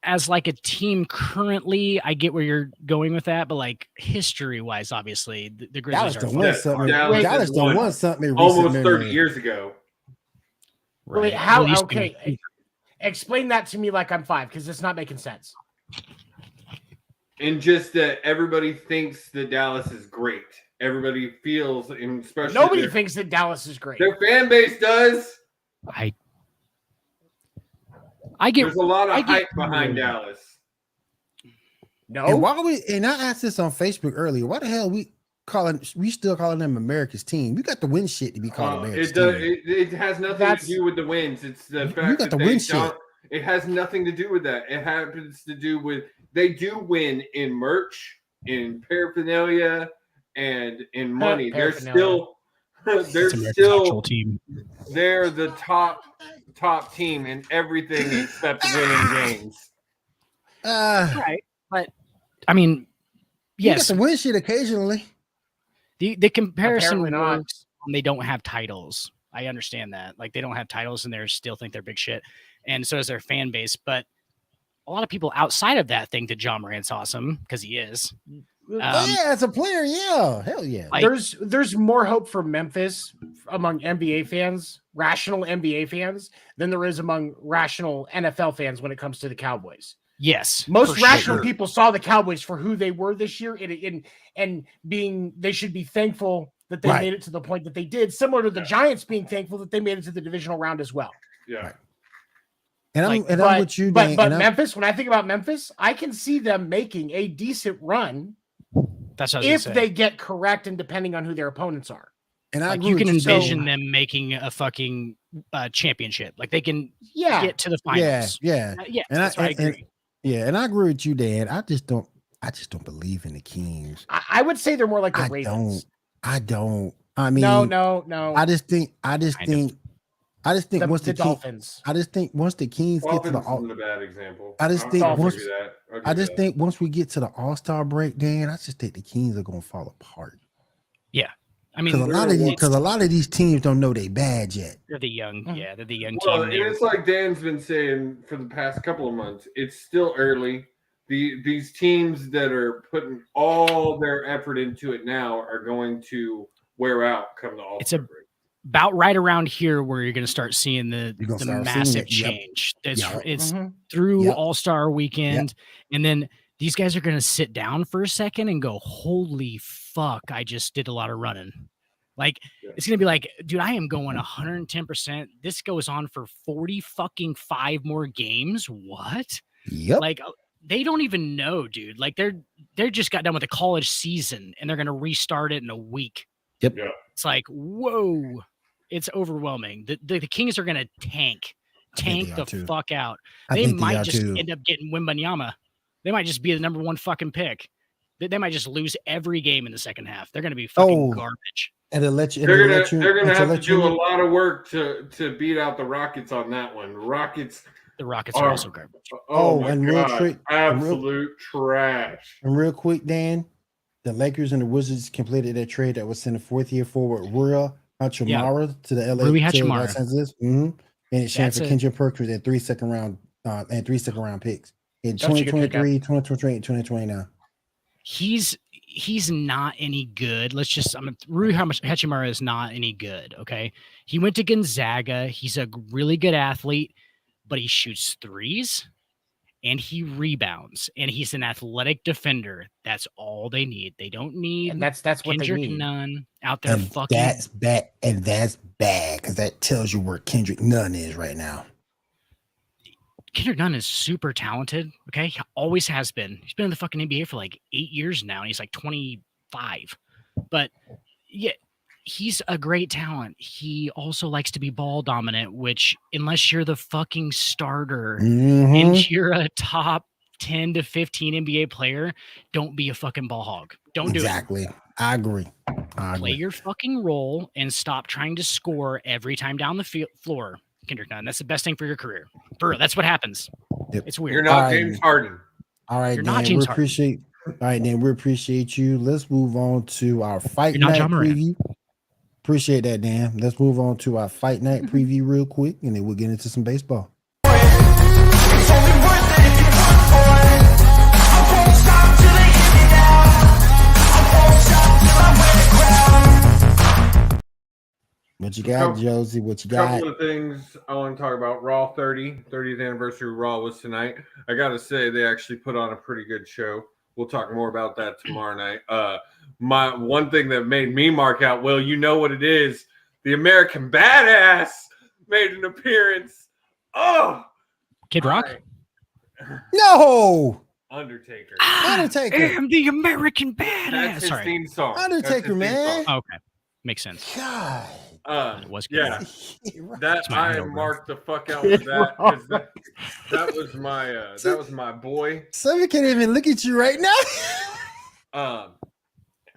As like a team currently, I get where you're going with that, but like history wise, obviously, the Grizzlies Dallas are done far won Dallas something. has Dallas done won won something in almost recent 30 memory. years ago. right. Wait, how? At least Okay, explain that to me like I'm 5 because it's not making sense. And just that everybody thinks that Dallas is great. Everybody feels, and especially Nobody their, thinks that Dallas is great. their fan base does. I get There's a lot I of get- hype behind Dallas. And No, why we? And I asked this on Facebook earlier. Why the hell we still calling them America's team? We got the win shit to be called America's It does. team. It has nothing That's- to do with the wins. It's the You fact got that the they win don't. shit. It has nothing to do with that. It happens to do with they do win in merch, in paraphernalia, and in money. They're Paraphernalia. still. They're it's America's still. actual team. They're the top team in everything except winning games. Right. But I mean, You got yes, the win shit occasionally. the comparison Apparently not. works when they don't have titles. I understand that. Like they don't have titles and they still think they're big shit. And so is their fan base. But a lot of people outside of that think that John Morant's awesome because he is. Yeah, as a player, yeah, hell yeah. Like- there's more hope for Memphis among NBA fans, rational NBA fans, than there is among rational NFL fans when it comes to the Cowboys. Yes. Most for rational sure. people saw the Cowboys for who they were this year, and they should be thankful that they Right. made it to the point that they did. Similar to the Giants being thankful that they made it to the divisional round as well. Yeah. Right. And I'm Like, I'm with you, but Dan, but and I'm- Memphis, when I think about Memphis, I can see them making a decent run That's what I was if gonna say. they get correct and depending on who their opponents are. and I Like agree you with can So- envision them making a fucking championship. Like they can Yeah, get to the Yeah, finals. yeah, Yeah, and that's what I and- agree. yeah, and I agree with you, Dan. I just don't believe in the Kings. I would say they're more like the I Ravens. don't. I mean, No. I just think Kind of. once the the Kings, Dolphins. I just think once the Kings get to Dolphins the isn't a bad example. I just think I'll once- give you that. I'll give I you just that. think once we get to the All-Star break, Dan, I just think the Kings are gonna fall apart. I mean, Because a lot of these teams don't know they bad yet. they're the young, Mhm. yeah, they're the young Well, team. and They're- it's like Dan's been saying for the past couple of months. It's still early. These teams that are putting all their effort into it now are going to wear out come the All It's Star a- break. about right around here where you're going to start seeing the You're gonna start seeing massive it, yep. change. It's Yep. it's Mhm. through Yep. All Star Weekend, and then these guys are going to sit down for a second and go, "Holy fuck! I just did a lot of running." Like Yeah. it's going to be like, dude, I am going 110%. This goes on for 45 more games. What? Yep. Like they don't even know, dude. Like they're just got done with the college season and they're going to restart it in a week. Yep. Yeah. It's like, whoa, it's overwhelming. The Kings are going to tank think they the are too. fuck out. I They think might are just too. end up getting Wimbanyama. They might just be the number one fucking pick. They might just lose every game in the second half. They're going to be fucking Oh. garbage. And to let you, and They're to gonna let you, they're gonna and to have to let do you a know- lot of work to beat out the Rockets on that one. Rockets, The Rockets are Oh. also garbage. oh, Oh, my and real god, trick- absolute trash. And real quick, Dan, the Lakers and the Wizards completed their trade that was sent a fourth year forward Rui Hachimura to the LA Rui to Hachimura. Los Angeles. In exchange That's for a- Kendrick Perkins and 3 second round and 3 second round picks in That's a good pickup. 2023, 2028, and 2029. He's not any good. Rui Hachimura is not any good. Okay. He went to Gonzaga. He's a really good athlete, but he shoots threes and he rebounds and he's an athletic defender. That's all they need. They don't need And that's what they Kendrick need. Nunn out there And fucking. that's bad. And that's bad because that tells you where Kendrick Nunn is right now. Kendrick Nunn is super talented. Okay. He always has been. He's been in the fucking NBA for like 8 years now. And he's like 25. But yeah, he's a great talent. He also likes to be ball dominant, which unless you're the fucking starter Mhm. and you're a top 10 to 15 NBA player, don't be a fucking ball hog. Don't do it. Exactly. I agree. Play your fucking role and stop trying to score every time down the floor. Kendrick Nunn. That's the best thing for your career. For real, that's what happens. Yep. It's weird. You're not All right. James Harden. All right, You're Dan. not James We Harden. appreciate. All right, Dan. We appreciate you. Let's move on to our fight You're not night Ja Morant. preview. Appreciate that, Dan. Let's move on to our fight night preview real quick, and then we'll get into some baseball. What you got, Couple- Josie? What you got? Couple of things I want to talk about. Raw 30th anniversary of Raw was tonight. I got to say, they actually put on a pretty good show. We'll talk more about that tomorrow night. My one thing that made me mark out, well, you know what it is. The American Badass made an appearance. Oh, Kid Rock? No, Undertaker. Undertaker. am the American That's badass. his Sorry. theme song. Undertaker, That's his theme man. song. Okay. Makes sense. God. It was Kid Yeah. Rock. That It's my I hero, bro. marked the fuck out with that because that was my boy. Somebody can't even look at you right now.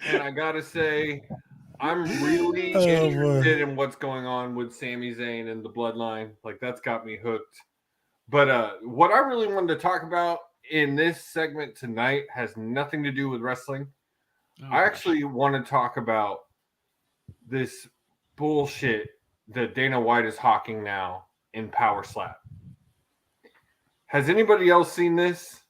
And I gotta say, I'm really Oh, boy. interested in what's going on with Sami Zayn and the Bloodline. Like that's got me hooked. But what I really wanted to talk about in this segment tonight has nothing to do with wrestling. Oh, I actually want to talk about this bullshit that Dana White is hawking now in Power Slap. Has anybody else seen this?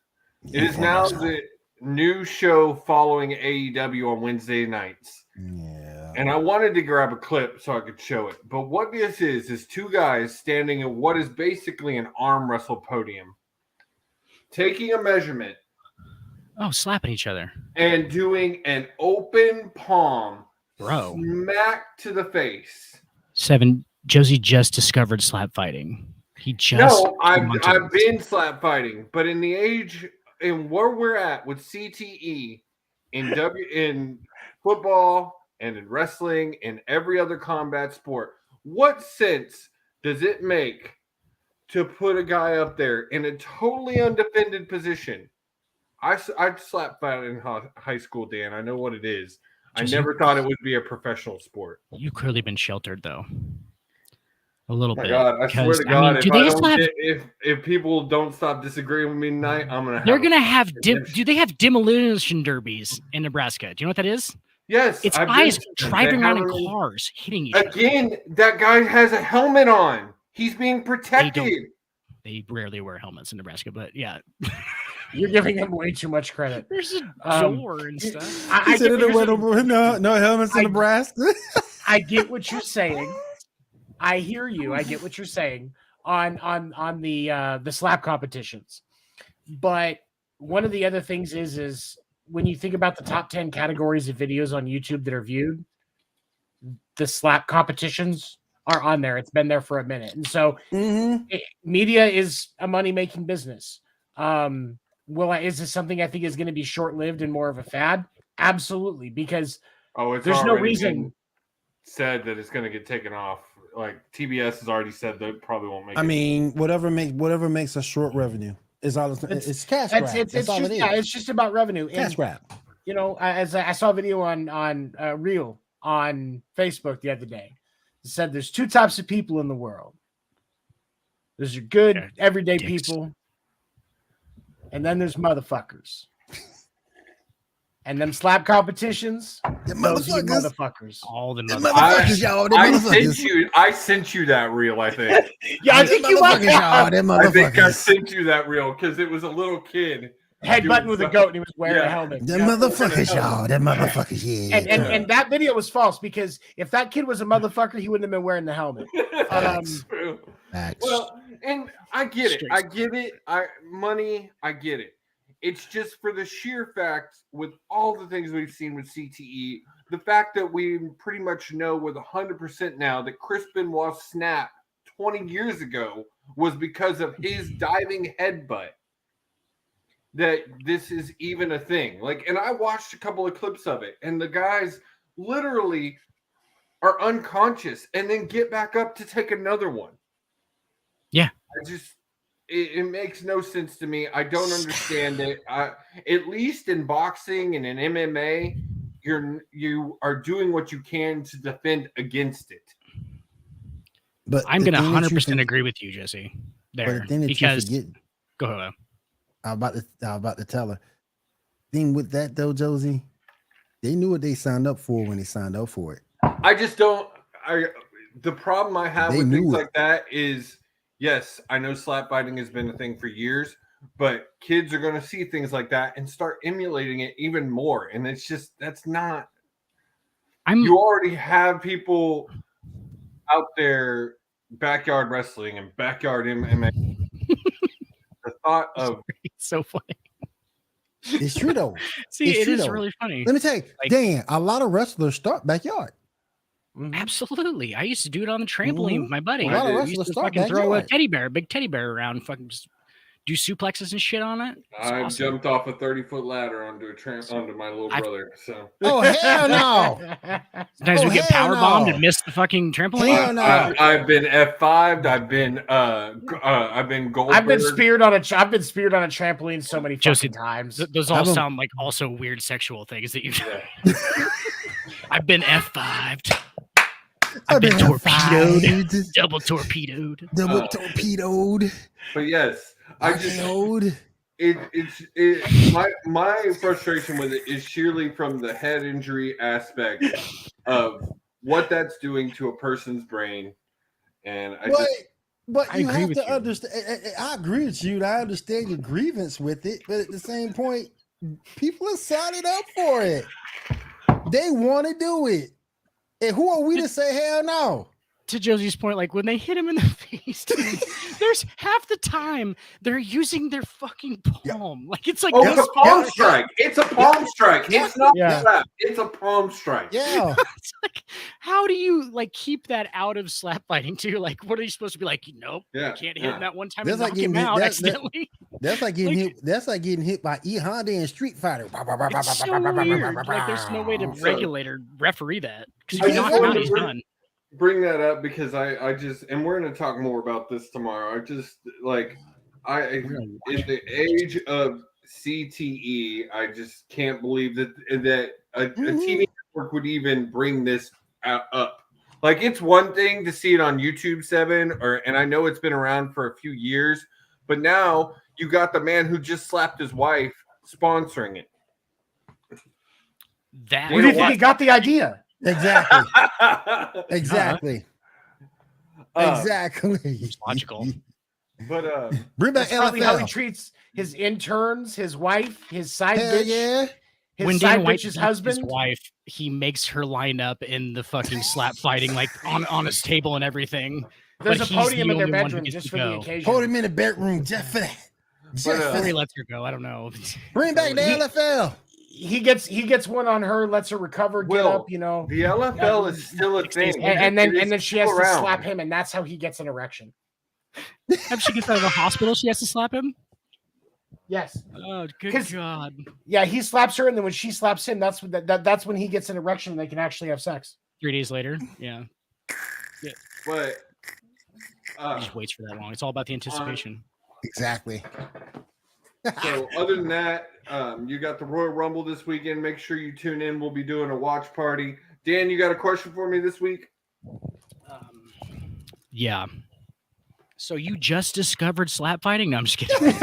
It is now the new show following AEW on Wednesday nights. Yeah. And I wanted to grab a clip so I could show it. But what this is two guys standing at what is basically an arm wrestle podium, taking a measurement Oh, slapping each other. and doing an open palm Bro. smack to the face. Seven. Josie just discovered slap fighting. He just. No, I've wanted- been slap fighting, but in the age in where we're at with CTE in football and in wrestling and every other combat sport, what sense does it make to put a guy up there in a totally undefended position? I slap fight in high school, Dan. I know what it is. I Just- never thought it would be a professional sport. You've clearly been sheltered, though. A little My bit. God, I swear because, to God, do they still have? if people don't stop disagreeing with me tonight, I'm gonna. They're have gonna a- have. Do they have demolition derbies in Nebraska? Do you know what that is? Yes, It's I've guys been to them. driving They around in have them cars, hitting each other. Again, that guy has a helmet on. He's being protected. They rarely wear helmets in Nebraska, but yeah, You're giving him way too much credit. there's a Um, door and stuff. I He said get it what went you're saying. over. No helmets in I- Nebraska. I get what you're saying. I hear you. I get what you're saying on the slap competitions. But one of the other things is when you think about the top 10 categories of videos on YouTube that are viewed, the slap competitions are on there. It's been there for a minute. And so media is a money-making business. Is this something I think is going to be short-lived and more of a fad? Absolutely, because Oh, it's there's no already reason. been said that it's going to get taken off. Like TBS has already said they probably won't make I it. mean, whatever makes a short revenue is all. It's cash grab. That's all it is. It's just about revenue. Cash And, grab. you know, as I saw a video on Reel on Facebook the other day, it said there's two types of people in the world. There's your good Yeah, everyday dicks. people, and then there's motherfuckers. And them slap competitions, Those are you motherfuckers. motherfuckers. All the Them motherfuckers. motherfuckers, y'all. Them motherfuckers. I sent you that reel, I think. Yeah, I think you might motherfuckers, y'all. have. Them I think I motherfuckers. sent you that reel because it was a little kid. Headbutting with a goat and he was wearing a Yeah. helmet. Them Yeah. motherfuckers, y'all. Them motherfuckers, yeah. And that video was false because if that kid was a motherfucker, he wouldn't have been wearing the helmet. True. Facts. Well, and I get it. I get it. I get it. It's just for the sheer fact, with all the things we've seen with CTE, the fact that we pretty much know with 100% now that Chris Benoit's snap 20 years ago was because of his diving headbutt. That this is even a thing. Like, and I watched a couple of clips of it, and the guys literally are unconscious and then get back up to take another one. Yeah. It makes no sense to me. I don't understand it. At least in boxing and in MMA, you are doing what you can to defend against it. But I'm the going to thing that you 100% agree with you, Jesse. But There, the thing that because you forget, go ahead. I was about to tell her. Thing with that though, Josie, they knew what they signed up for when they signed up for it. I just don't. The problem I have They with things knew it. like that is, yes, I know slap fighting has been a thing for years, but kids are going to see things like that and start emulating it even more. And it's just, that's not. You already have people out there backyard wrestling and backyard MMA. The thought of It's so funny. It's true though. See, It's it true, is though. really funny. Let me tell you, Like- Dan, a lot of wrestlers start backyard. Absolutely. I used to do it on the trampoline with my buddy. A lot of We wrestlers used to start fucking throw a backyard. big teddy bear around and fucking just do suplexes and shit on it. It's I awesome. jumped off a 30-foot ladder onto my little I've- brother. So Oh hell no! Sometimes Oh, we get hell power bombed no. and miss the fucking trampoline. Hell no! I've been F5'd. I've been gold. I've been speared on a trampoline so many Josie, fucking times. Those all I've been- sound like also weird sexual things that you've I've been F5'd. I've been torpedoed. F5'd, Double torpedoed. double torpedoed, But yes, I just RKO'd. my frustration with it is sheerly from the head injury aspect of what that's doing to a person's brain, and But I you agree have with to you. understand. I agree with you. And I understand your grievance with it, but at the same point, people are signing up for it. They want to do it, and who are we to say hell no? To Josie's point, like when they hit him in the face, there's half the time they're using their fucking palm. Like it's like it's this a palm strike. It's a palm strike. It's not Yeah. a slap. It's a palm strike. Yeah, It's like, how do you like keep that out of slap fighting too? Like, what are you supposed to be like? Nope, Yeah, you can't hit yeah. him that one time That's and like knock him getting hit- out that- accidentally. that's like getting Like- hit. That's like getting hit by E Honda in Street Fighter. It's so weird. Like, there's no way to So- regulate or referee that because I if you just knock him out, wanted he's to done. Bring that up because I just, and we're going to talk more about this tomorrow. I just like in the age of CTE, I just can't believe that a TV network would even bring this up. Like, it's one thing to see it on YouTube 7, and I know it's been around for a few years, but now you got the man who just slapped his wife sponsoring it. That Where do you think he got the idea? Exactly. Exactly. Uh, Exactly. logical. But Bring back That's probably how he LFL. treats his interns, his wife, his side Hell bitch, yeah. his when side Dana White bitch's beats husband. his wife, he makes her line up in the fucking slap fighting, like on his table and everything. There's but a he's podium the in their only one who bedroom gets just to for the go. occasion. Hold him in the bedroom just for that. Just But, for Or he that. lets her go. I don't know. Bring back the LFL. He gets one on her, lets her recover, get Will, up, you know, the LFL is still a thing. and It then is she has still to around. slap him, and that's how he gets an erection. After she gets out of the hospital, she has to slap him. Yes, Oh, good 'Cause- God! yeah, he slaps her, and then when she slaps him, that's when that's when he gets an erection, and they can actually have sex. 3 days later, yeah, But he just waits for that long. It's all about the anticipation. Exactly. so other than that, you got the Royal Rumble this weekend. Make sure you tune in. We'll be doing a watch party. Dan, you got a question for me this week? Yeah. So you just discovered slap fighting? No, I'm just kidding.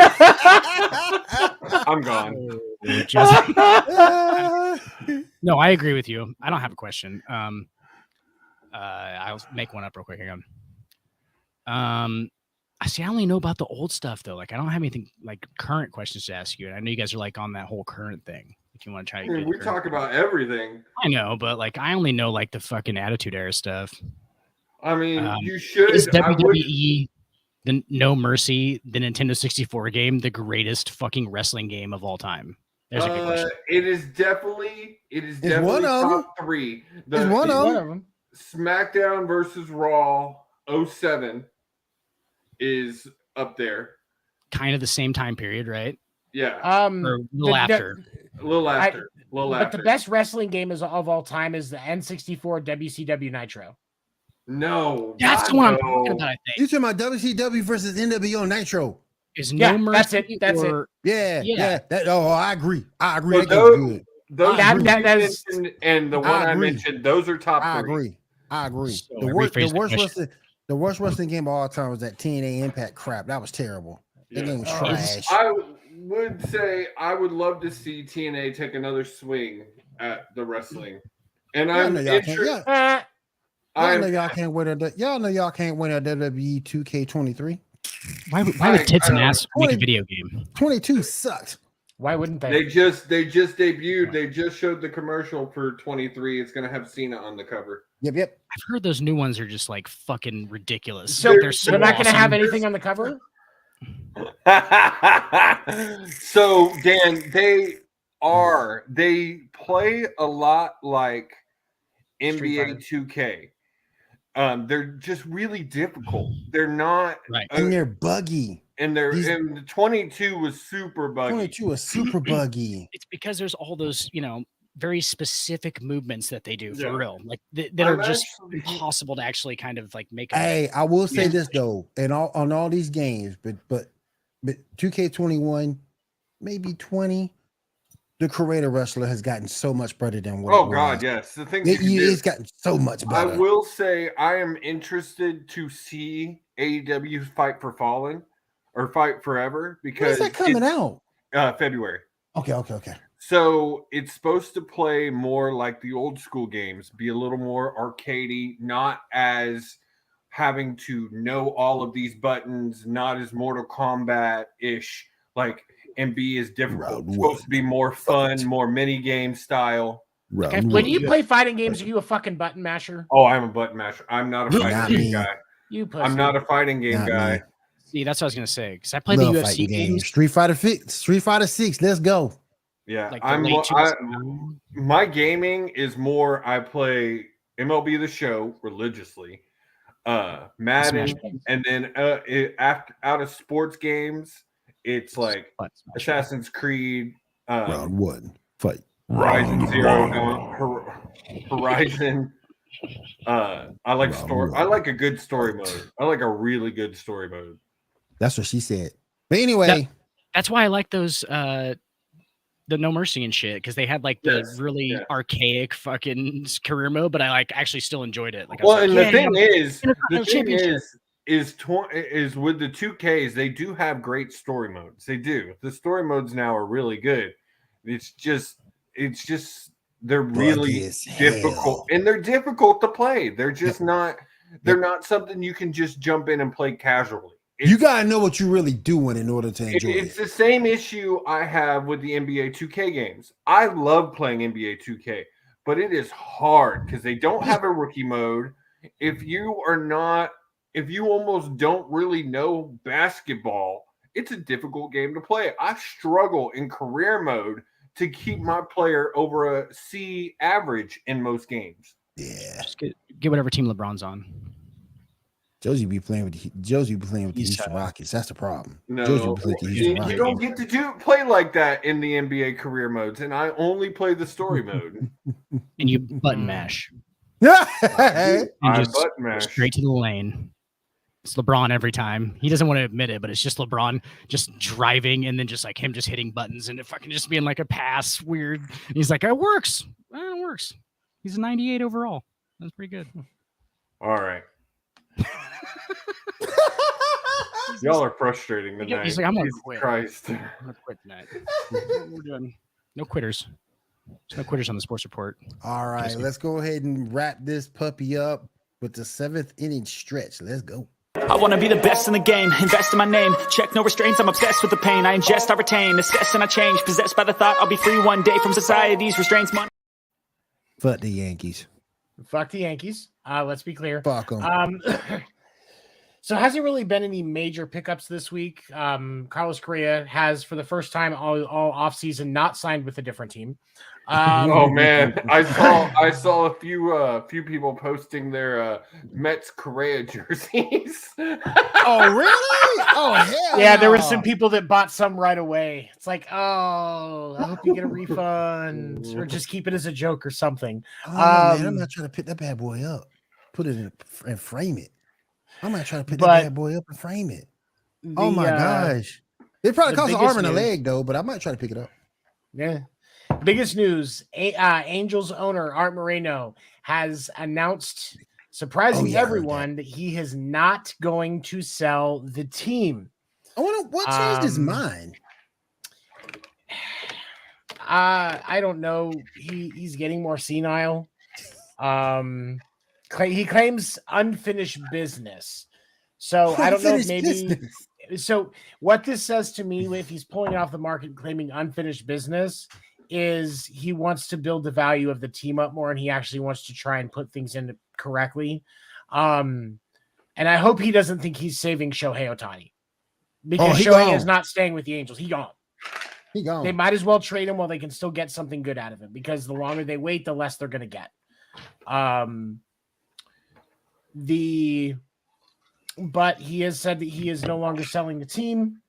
I'm gone. Just- No, I agree with you. I don't have a question. I'll make one up real quick. Hang on. I see. I only know about the old stuff though. Like, I don't have anything like current questions to ask you. And I know you guys are like on that whole current thing. If you want to try to get We current. talk about everything. I know, but like, I only know like the fucking Attitude Era stuff. I mean, you should. Is I would- WWE the No Mercy, the Nintendo 64 game, the greatest fucking wrestling game of all time? There's a good question. It is definitely one of them. top 3. It's one of One them. of them. SmackDown versus Raw 07 is up there. Kind of the same time period, right? Yeah, Or a little after. a little after. But the best wrestling game of all time is the N64 WCW Nitro. No, That's God, the one I'm no. talking about, I think. You talking about WCW versus NWO Nitro? Is Yeah, No Mercy that's it. That's it. or- Yeah, Yeah. yeah. That, I agree. I agree. But That game's good. Those That- two that- you that's- mentioned and the one I I agree. mentioned, those are top 3. I agree. I agree. So The I worst, rephrased the question. the worst wrestling game of all time was that TNA Impact crap. That was terrible. That game was Oh, trash. I would say I would love to see TNA take another swing at the wrestling, and Y'all I'm know y'all can't. interested. Y'all know y'all can't win a. Y'all know y'all can't win a WWE 2K23. Why would tits and I- ass make a 20 video game? 22 sucks. Why wouldn't they? They just debuted. They just showed the commercial for 23. It's gonna have Cena on the cover. Yep. I've heard those new ones are just like fucking ridiculous. So they're they're so not going to awesome. have anything on the cover. So Dan, they play a lot like NBA 2K. They're just really difficult. They're not Right. And they're buggy. and the 22 was super buggy. 22 is super buggy. It's because there's all those, very specific movements that they do for Yeah. real, like that are I'm just actually- impossible to actually kind of like make. A, Hey, I will say Yeah. this though, and on all these games, but 2K21, maybe 20, the creator wrestler has gotten so much better than what. Oh it God, was. yes. The things you can do. It's gotten so much I better. will say I am interested to see AEW Fight for Fallen or Fight Forever When's because that coming out? February. Okay. So it's supposed to play more like the old school games, be a little more arcadey, not as having to know all of these buttons, not as Mortal Kombat-ish, like, and be as difficult. Round It's supposed one. to be more fun, more mini game style. Round When one. you play fighting games, are you a fucking button masher? Oh, I'm a button masher. I'm not a Not fighting game me. guy. You pussy. I'm not a fighting game Not guy. me. see, that's what I was gonna say because I play Love the UFC fighting games. games. Street Fighter 6. Let's go. Yeah, Like the I'm. late More, 2000s. my gaming is more. I play MLB The Show religiously, Madden, Smash Bros. and then out of sports games, it's like But Smash Bros. Assassin's Creed, Round one. Fight. Horizon Zero Dawn, Horizon. I like Round story. one. I like a good story mode. I like a really good story mode. That's what she said. But anyway, That's why I like those the No Mercy and shit because they had like the Yes, really yeah. archaic fucking career mode, but I like actually still enjoyed it. Like, I was Well, like, and yeah, the thing is, Intercontinental Championship. is with the 2Ks, they do have great story modes. They do. The story modes now are really good. It's just they're really as difficult, hell. and they're difficult to play. They're just not. They're not something you can just jump in and play casually. you gotta know what you're really doing in order to enjoy It's it. the same issue I have with the NBA 2K games. I love playing NBA 2K, but it is hard because they don't have a rookie mode. If you almost don't really know basketball, it's a difficult game to play. I struggle in career mode to keep my player over a C average in most games. Yeah. Just get whatever team LeBron's on. Josie be playing with the He's, Houston Rockets. That's the problem. No, Josie be playing with the you, Houston you Rockets. don't get to play like that in the NBA career modes, and I only play the story mode. And you button mash. Hey, And I just button mash. straight to the lane. It's LeBron every time. He doesn't want to admit it, but it's just LeBron just driving and then just like him just hitting buttons and it fucking just being like a pass weird. And he's like, it works. It works. He's a 98 overall. That's pretty good. All right. Y'all are frustrating tonight. He's like, I'm gonna Jesus quit. Christ. I'm gonna quit tonight. We're doing no quitters. There's no quitters on the sports report. All right, Interesting. let's go ahead and wrap this puppy up with the 7th inning stretch. Let's go. I wanna be the best in the game, invest in my name. Check no restraints, I'm obsessed with the pain. I ingest, I retain, assess and I change. Possessed by the thought I'll be free one day from society's restraints. Fuck the Yankees. Fuck the Yankees. Let's be clear. Fuck them. So hasn't really been any major pickups this week. Carlos Correa has, for the first time all offseason, not signed with a different team. Oh man, I saw a few people posting their Mets Correa jerseys. Oh really? Oh hell Yeah, there were no. some people that bought some right away. It's like, oh, I hope you get a refund or just keep it as a joke or something. Oh, man, I'm Um, not trying to pick that bad boy up. Put it in and frame it. I'm not trying to pick But that bad boy up and frame it. Oh my gosh. It probably the costs an biggest arm and a news- leg though, but I might try to pick it up. Yeah. Biggest news: Angels owner Art Moreno has announced, surprising yeah, I heard everyone, that he is not going to sell the team. I wonder what changed his Um, mind. I don't know. He's getting more senile. He claims unfinished business. So I don't know if Unfinished maybe. business. So what this says to me, if he's pulling it off the market claiming unfinished business, is he wants to build the value of the team up more, and he actually wants to try and put things in correctly. And I hope he doesn't think he's saving Shohei Ohtani, because he Shohei gone. is not staying with the Angels. He gone. He gone. They might as well trade him while they can still get something good out of him, because the longer they wait, the less they're going to get. But he has said that he is no longer selling the team.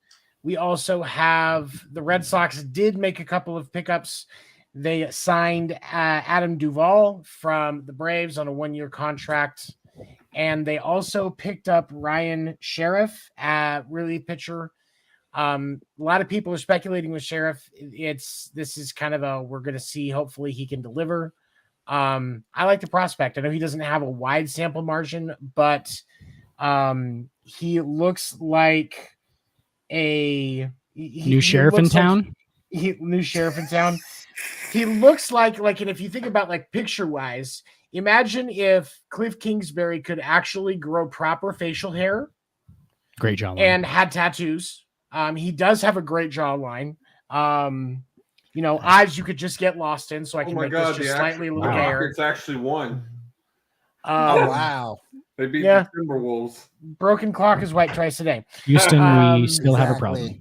We also have the Red Sox did make a couple of pickups. They signed Adam Duvall from the Braves on a 1-year contract. And they also picked up Ryan Sheriff, relief pitcher. A lot of people are speculating with Sheriff. This is kind of we're going to see. Hopefully he can deliver. I like the prospect. I know he doesn't have a wide sample margin, but he looks like New sheriff in town. New sheriff in town. He looks like, and if you think about like picture wise, imagine if Cliff Kingsbury could actually grow proper facial hair Great jawline. and had tattoos. He does have a great jawline. Eyes you could just get lost in, so I Oh can my make god, this just slightly a the little gayer. Rockets actually won. Oh wow. They beat Yeah. the Timberwolves. Broken clock is white twice a day. Houston, we still have a exactly.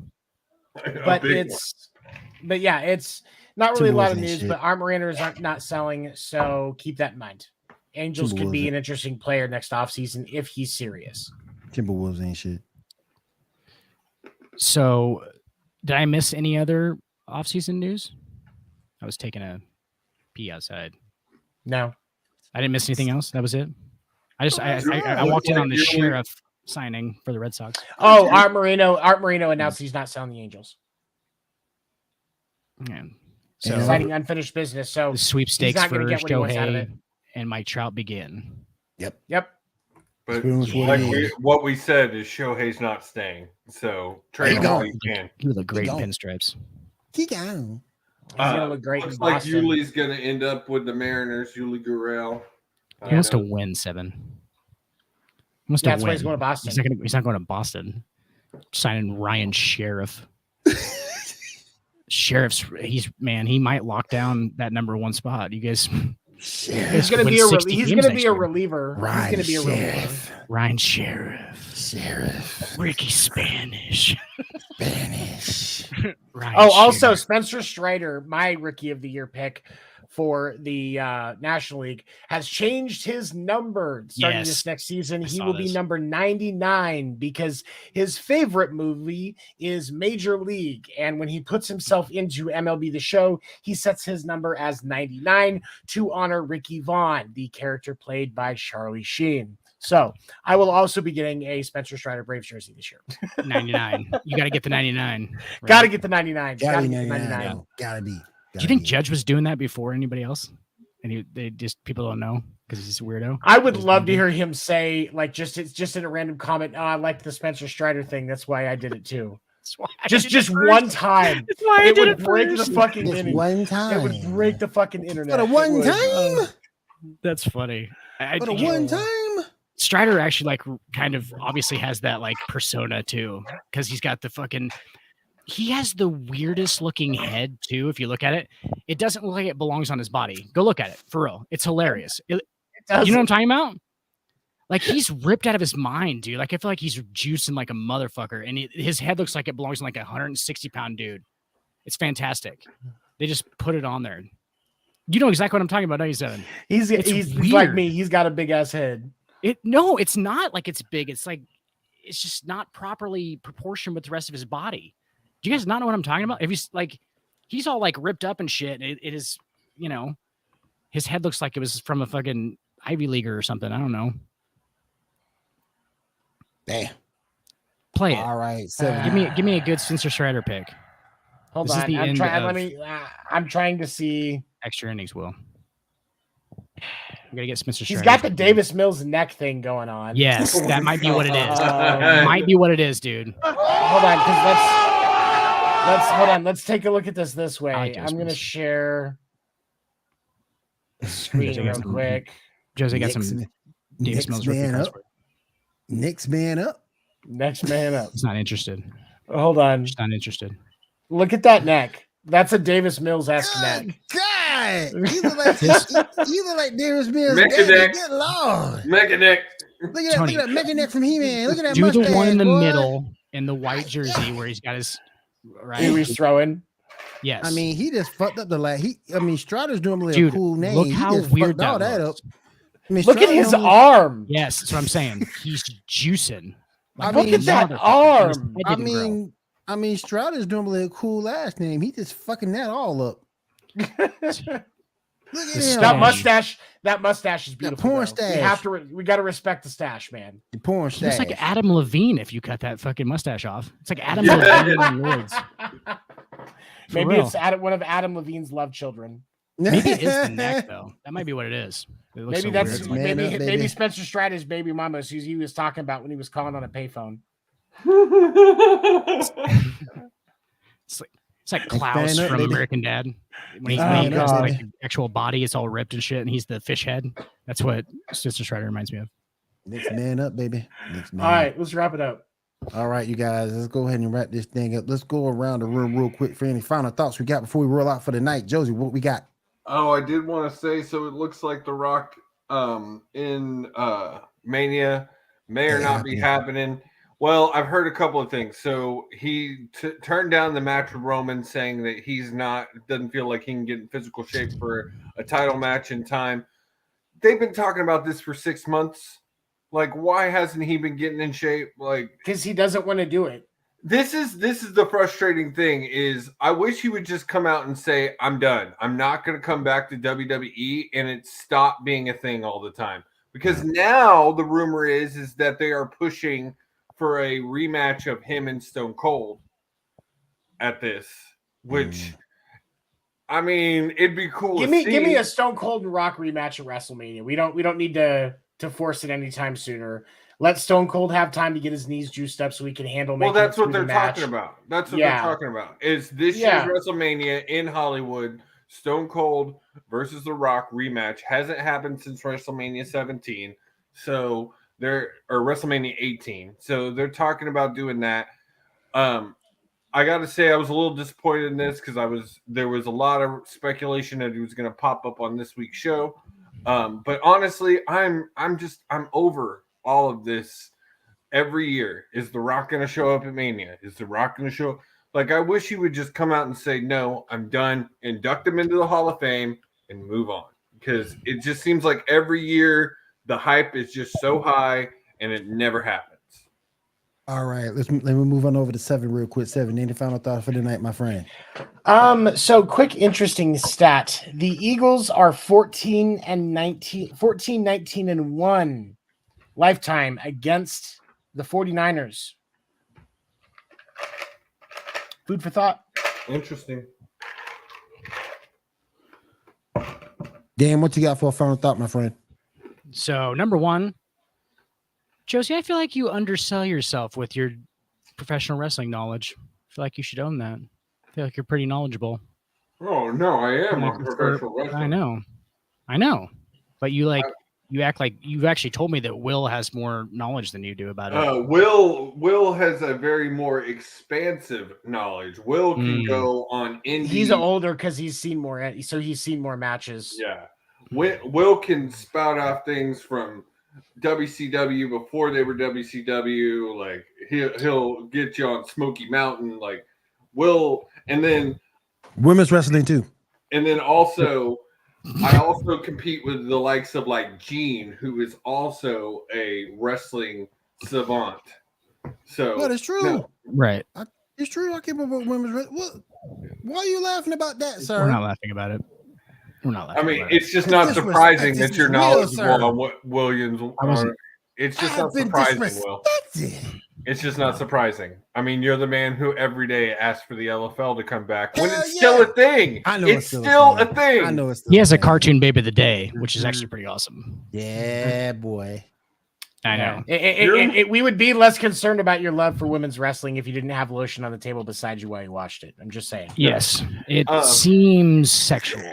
problem. But big it's not really a lot of Timberwolves ain't news, shit. but Art Moreno is not selling, so keep that in mind. Angels could be Timberwolves an interesting player next offseason if he's serious. Timberwolves ain't shit. So, did I miss any other offseason news? I was taking a pee outside. No. I didn't miss anything else. That was it. I You're walked in on the like- sheriff signing for the Red Sox. Oh, Art Moreno announced he's not selling the Angels. Yeah. Yeah. So Signing unfinished business. So the sweepstakes not for gonna get what he wants out of it. Shohei and Mike Trout begin. yep. But Pretty much what like it is. what we said is Shohei's not staying. So trade He him while gone. you can. He would look great in gone. pinstripes. He gone. He's gonna look great in Looks like Boston. Yuli's gonna end up with the Mariners, Yuli Gurriel. He wants to win 7. He wants to That's win. why he's going to Boston. He's not going to Boston. Signing Ryan Sheriff. Sheriff's he might lock down that number 1 spot. You guys, He's going to win be 60 he's games going to next be a year. reliever. Ryan He's going to be a reliever. Sheriff. Ryan Sheriff. Sheriff. Ricky Spanish. Spanish. Ryan Oh, also Sheriff. Spencer Strider, my rookie of the year pick for the National League, has changed his number starting Yes. this next season. I He saw will be this. number 99 because his favorite movie is Major League. And when he puts himself into MLB The Show, he sets his number as 99 to honor Ricky Vaughn, the character played by Charlie Sheen. So I will also be getting a Spencer Strider Braves jersey this year. 99. You got to get the 99. right? Got to get the 99. Gotta Gotta be get the 99. 99. though. Gotta be. Do you think Judge was doing that before anybody else? And people don't know because he's a weirdo. I would Just love to maybe. hear him say, like, it's just in a random comment. Oh, I liked the Spencer Strider thing. That's why I did it too. That's why I Just did it first. one time. That's why I It did would it break first. the fucking Just internet. one time. It would break the fucking internet. For the It one would. time. That's funny. For the one time. Strider actually like kind of obviously has that like persona too, because he's got the fucking. He has the weirdest looking head too. If you look at it, it doesn't look like it belongs on his body. Go look at it for real. It's hilarious. You know what I'm talking about? Like he's ripped out of his mind, dude. Like I feel like he's juicing like a motherfucker, and his head looks like it belongs on like a 160-pound dude. It's fantastic. They just put it on there. You know exactly what I'm talking about, don't you, Seven? He's weird. like me. He's got a big ass head. No, it's not like it's big. It's like it's just not properly proportioned with the rest of his body. Do you guys not know what I'm talking about? If he's like, he's all like ripped up and shit. It is, you know, his head looks like it was from a fucking Ivy Leaguer or something. I don't know. Damn. Play it. All right. Give me a good Spencer Strider pick. Hold This is on. the I'm end trying. of- I'm trying to see. Extra innings, Will. I'm gonna get Spencer He's Strider. got the Davis Mills neck thing going on. Yes, that might be what it is. Um, Might be what it is, dude. Hold on, because let's hold on. Let's take a look at this way. I like Davis I'm gonna Mills. share the screen Jose real got some- quick. Jose got some Davis Mills rookie man cards up. for it. Next man up. Next man up. He's not interested. Hold on. Just not interested. Look at that neck. That's a Davis Mills-esque Good neck. God. You look like Darius Mills. Mechaneck. Good Lord. Mechaneck. Look at that. Tony. Look at that Mechaneck from He-Man. Look at that Do the mustache, one in the boy. middle in the white jersey where he's got his right. Who he's throwing. Yes. I mean, he just fucked up the last. Strider's normally Dude, a cool name. look He how just weird fucked all that that up. looks. I mean, Look at Strider his normally- arm. Yes, that's what I'm saying. He's juicing. I Look mean, at that motherfucker. His arm. head I didn't grow. mean, Strider's normally a cool last name. He just fucking that all up. Look at The him. That mustache is beautiful. porn though. stash. We got to respect the stash, man. The porn He looks stash. like Adam Levine if you cut that fucking mustache off. It's like Adam Levine on roids. For Maybe real. it's one of Adam Levine's love children. Maybe it is the neck though. That might be what it is. It looks Maybe so that's weird. Man maybe up, baby. maybe Spencer Strider's baby mama he was talking about when he was calling on a payphone. It's like Klaus fan up, from baby. American Dad. When he's Oh, when he goes, God. like the actual body, it's all ripped and shit, and he's the fish head. That's what Sister Strider reminds me of. Next man up, baby. Next man All up. right, let's wrap it up. All right, you guys, let's go ahead and wrap this thing up. Let's go around the room real quick for any final thoughts we got before we roll out for the night. Josie, what we got? Oh, I did want to say, so it looks like The Rock in Mania may or not be happening. Well, I've heard a couple of things. So he turned down the match with Roman, saying that doesn't feel like he can get in physical shape for a title match in time. They've been talking about this for 6 months. Like, why hasn't he been getting in shape? Like, Because he doesn't want to do it. this is the frustrating thing is I wish he would just come out and say, I'm done. I'm not going to come back to WWE, and it stop being a thing all the time. Because now the rumor is that they are pushing for a rematch of him and Stone Cold at this, which I mean, it'd be cool. Give me a Stone Cold and Rock rematch at WrestleMania. We don't need to force it anytime sooner. Let Stone Cold have time to get his knees juiced up so he can handle. Well, making that's it what through they're the match. talking about. That's what Yeah. they're talking about. Is this Yeah. year's WrestleMania in Hollywood? Stone Cold versus The Rock rematch hasn't happened since WrestleMania 17. So or WrestleMania 18. So they're talking about doing that. I got to say I was a little disappointed in this because there was a lot of speculation that he was going to pop up on this week's show. But honestly, I'm over all of this. Every year, is The Rock going to show up at Mania? Is The Rock going to show up? Like, I wish he would just come out and say, no, I'm done, induct him into the Hall of Fame, and move on. Because it just seems like every year the hype is just so high, and it never happens. All right, let me move on over to Seven real quick. Seven, any final thoughts for the night, my friend? So quick, interesting stat. The Eagles are 14, 19, and 1 lifetime against the 49ers. Food for thought. Interesting. Dan, what you got for a final thought, my friend? So, number one, Josie, I feel like you undersell yourself with your professional wrestling knowledge. feel like you should own that. I feel like you're pretty knowledgeable. Oh no, I am a professional wrestler. I know, but you act like you've actually told me that Will has more knowledge than you do about it. Will has a very more expansive knowledge. Will can go on indie. He's older because he's seen more, so he's seen more matches. Yeah, Will can spout off things from WCW before they were WCW. Like he'll get you on Smoky Mountain. Like Will, and then Women's wrestling too. And then also, I also compete with the likes of like Gene, who is also a wrestling savant. So But it's true. no. Right. It's true. I keep up with women's wrestling. Why are you laughing about that, sir? We're not laughing about it. We're not laughing. I mean, about it. it's just not surprising that you're real, knowledgeable sir. on what Williams are. It's just not surprising, Will. It's just not surprising. I mean, you're the man who every day asks for the LFL to come back when it's still a thing. I know it's still a thing. I know it's still He has a cartoon baby of the day, which is actually pretty awesome. Yeah, boy. I know. We would be less concerned about your love for women's wrestling if you didn't have lotion on the table beside you while you watched it. I'm just saying. Yes, it seems sexual.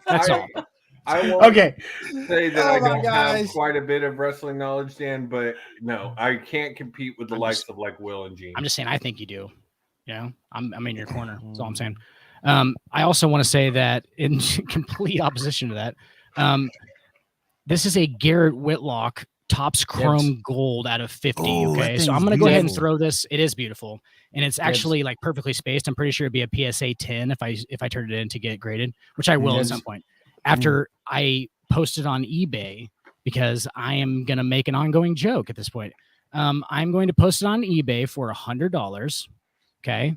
That's all. I won't Okay. say that I don't have guys. quite a bit of wrestling knowledge, Dan, but no, I can't compete with the likes of like Will and Gene. I'm just saying, I think you do. You know, I'm in your corner. That's all I'm saying. I also want to say that in complete opposition to that, this is a Garrett Whitlock Topps Chrome Gold out of 50. Ooh, that Okay, so thing's I'm gonna go ahead and beautiful. throw this. It is beautiful, and it's actually like perfectly spaced. I'm pretty sure it'd be a PSA 10 if I turned it in to get graded, which I will at some point after I post it on eBay, because I am gonna make an ongoing joke at this point. I'm going to post it on eBay for $100. Okay.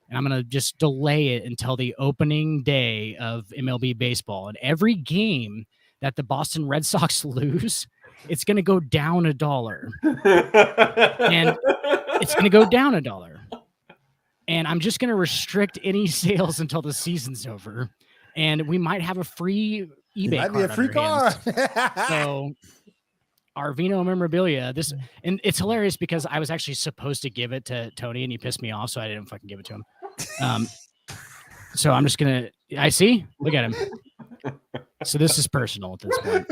And I'm going to just delay it until the opening day of MLB baseball. And every game that the Boston Red Sox lose, it's going to go down $1. And it's going to go down $1. And I'm just going to restrict any sales until the season's over. And we might have a free eBay Might be a card free on our car. hands. So our Vino memorabilia, and it's hilarious because I was actually supposed to give it to Tony and he pissed me off, so I didn't fucking give it to him. So I'm just gonna. I see. Look at him. So this is personal at this point.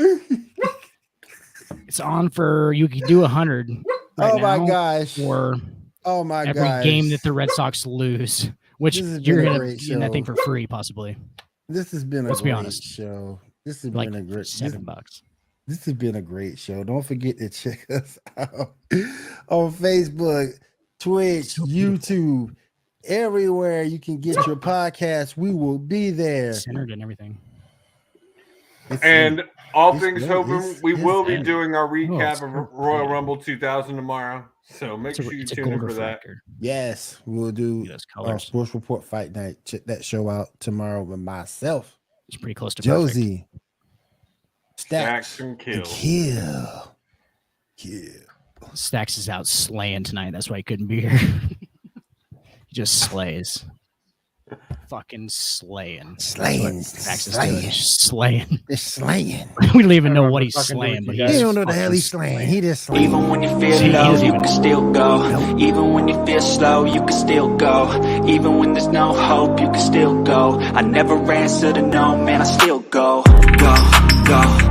It's on for you can do 100. Right Oh my now gosh. For Oh my every gosh. game that the Red Sox lose, which This has you're been a gonna great get that thing show. for free, possibly. This has been a Let's be great honest. show. This has Like been a great $7. This has been a great show. Don't forget to check us out on Facebook, Twitch, YouTube, everywhere you can get your podcast. We will be there. Centered and everything. And all This- things no, hoping, this- we this- will be and- doing our it's recap of so Royal pretty. Rumble 2000 tomorrow. So make sure you It's a tune in gold for that. reflector. Yes, we'll do Look at those colors. Sports Report Fight Night. Check that show out tomorrow with myself, It's pretty close to perfect. Josie, Stacks, Stacks and and Kill. Kill. Stacks is out slaying tonight. That's why he couldn't be here. He just slays. Fucking slaying. Slaying, Stacks is slaying. doing. Just slaying. It's slaying. We don't even know I'm what not he's fucking slaying, doing but you He guys. don't know the hell he's slaying. He just slaying. Even when you feel See, he low, doesn't you even- can still go. Even when you feel slow, you can still go. Even when there's no hope, you can still go. I never answer to no, man, I still go. Go, go.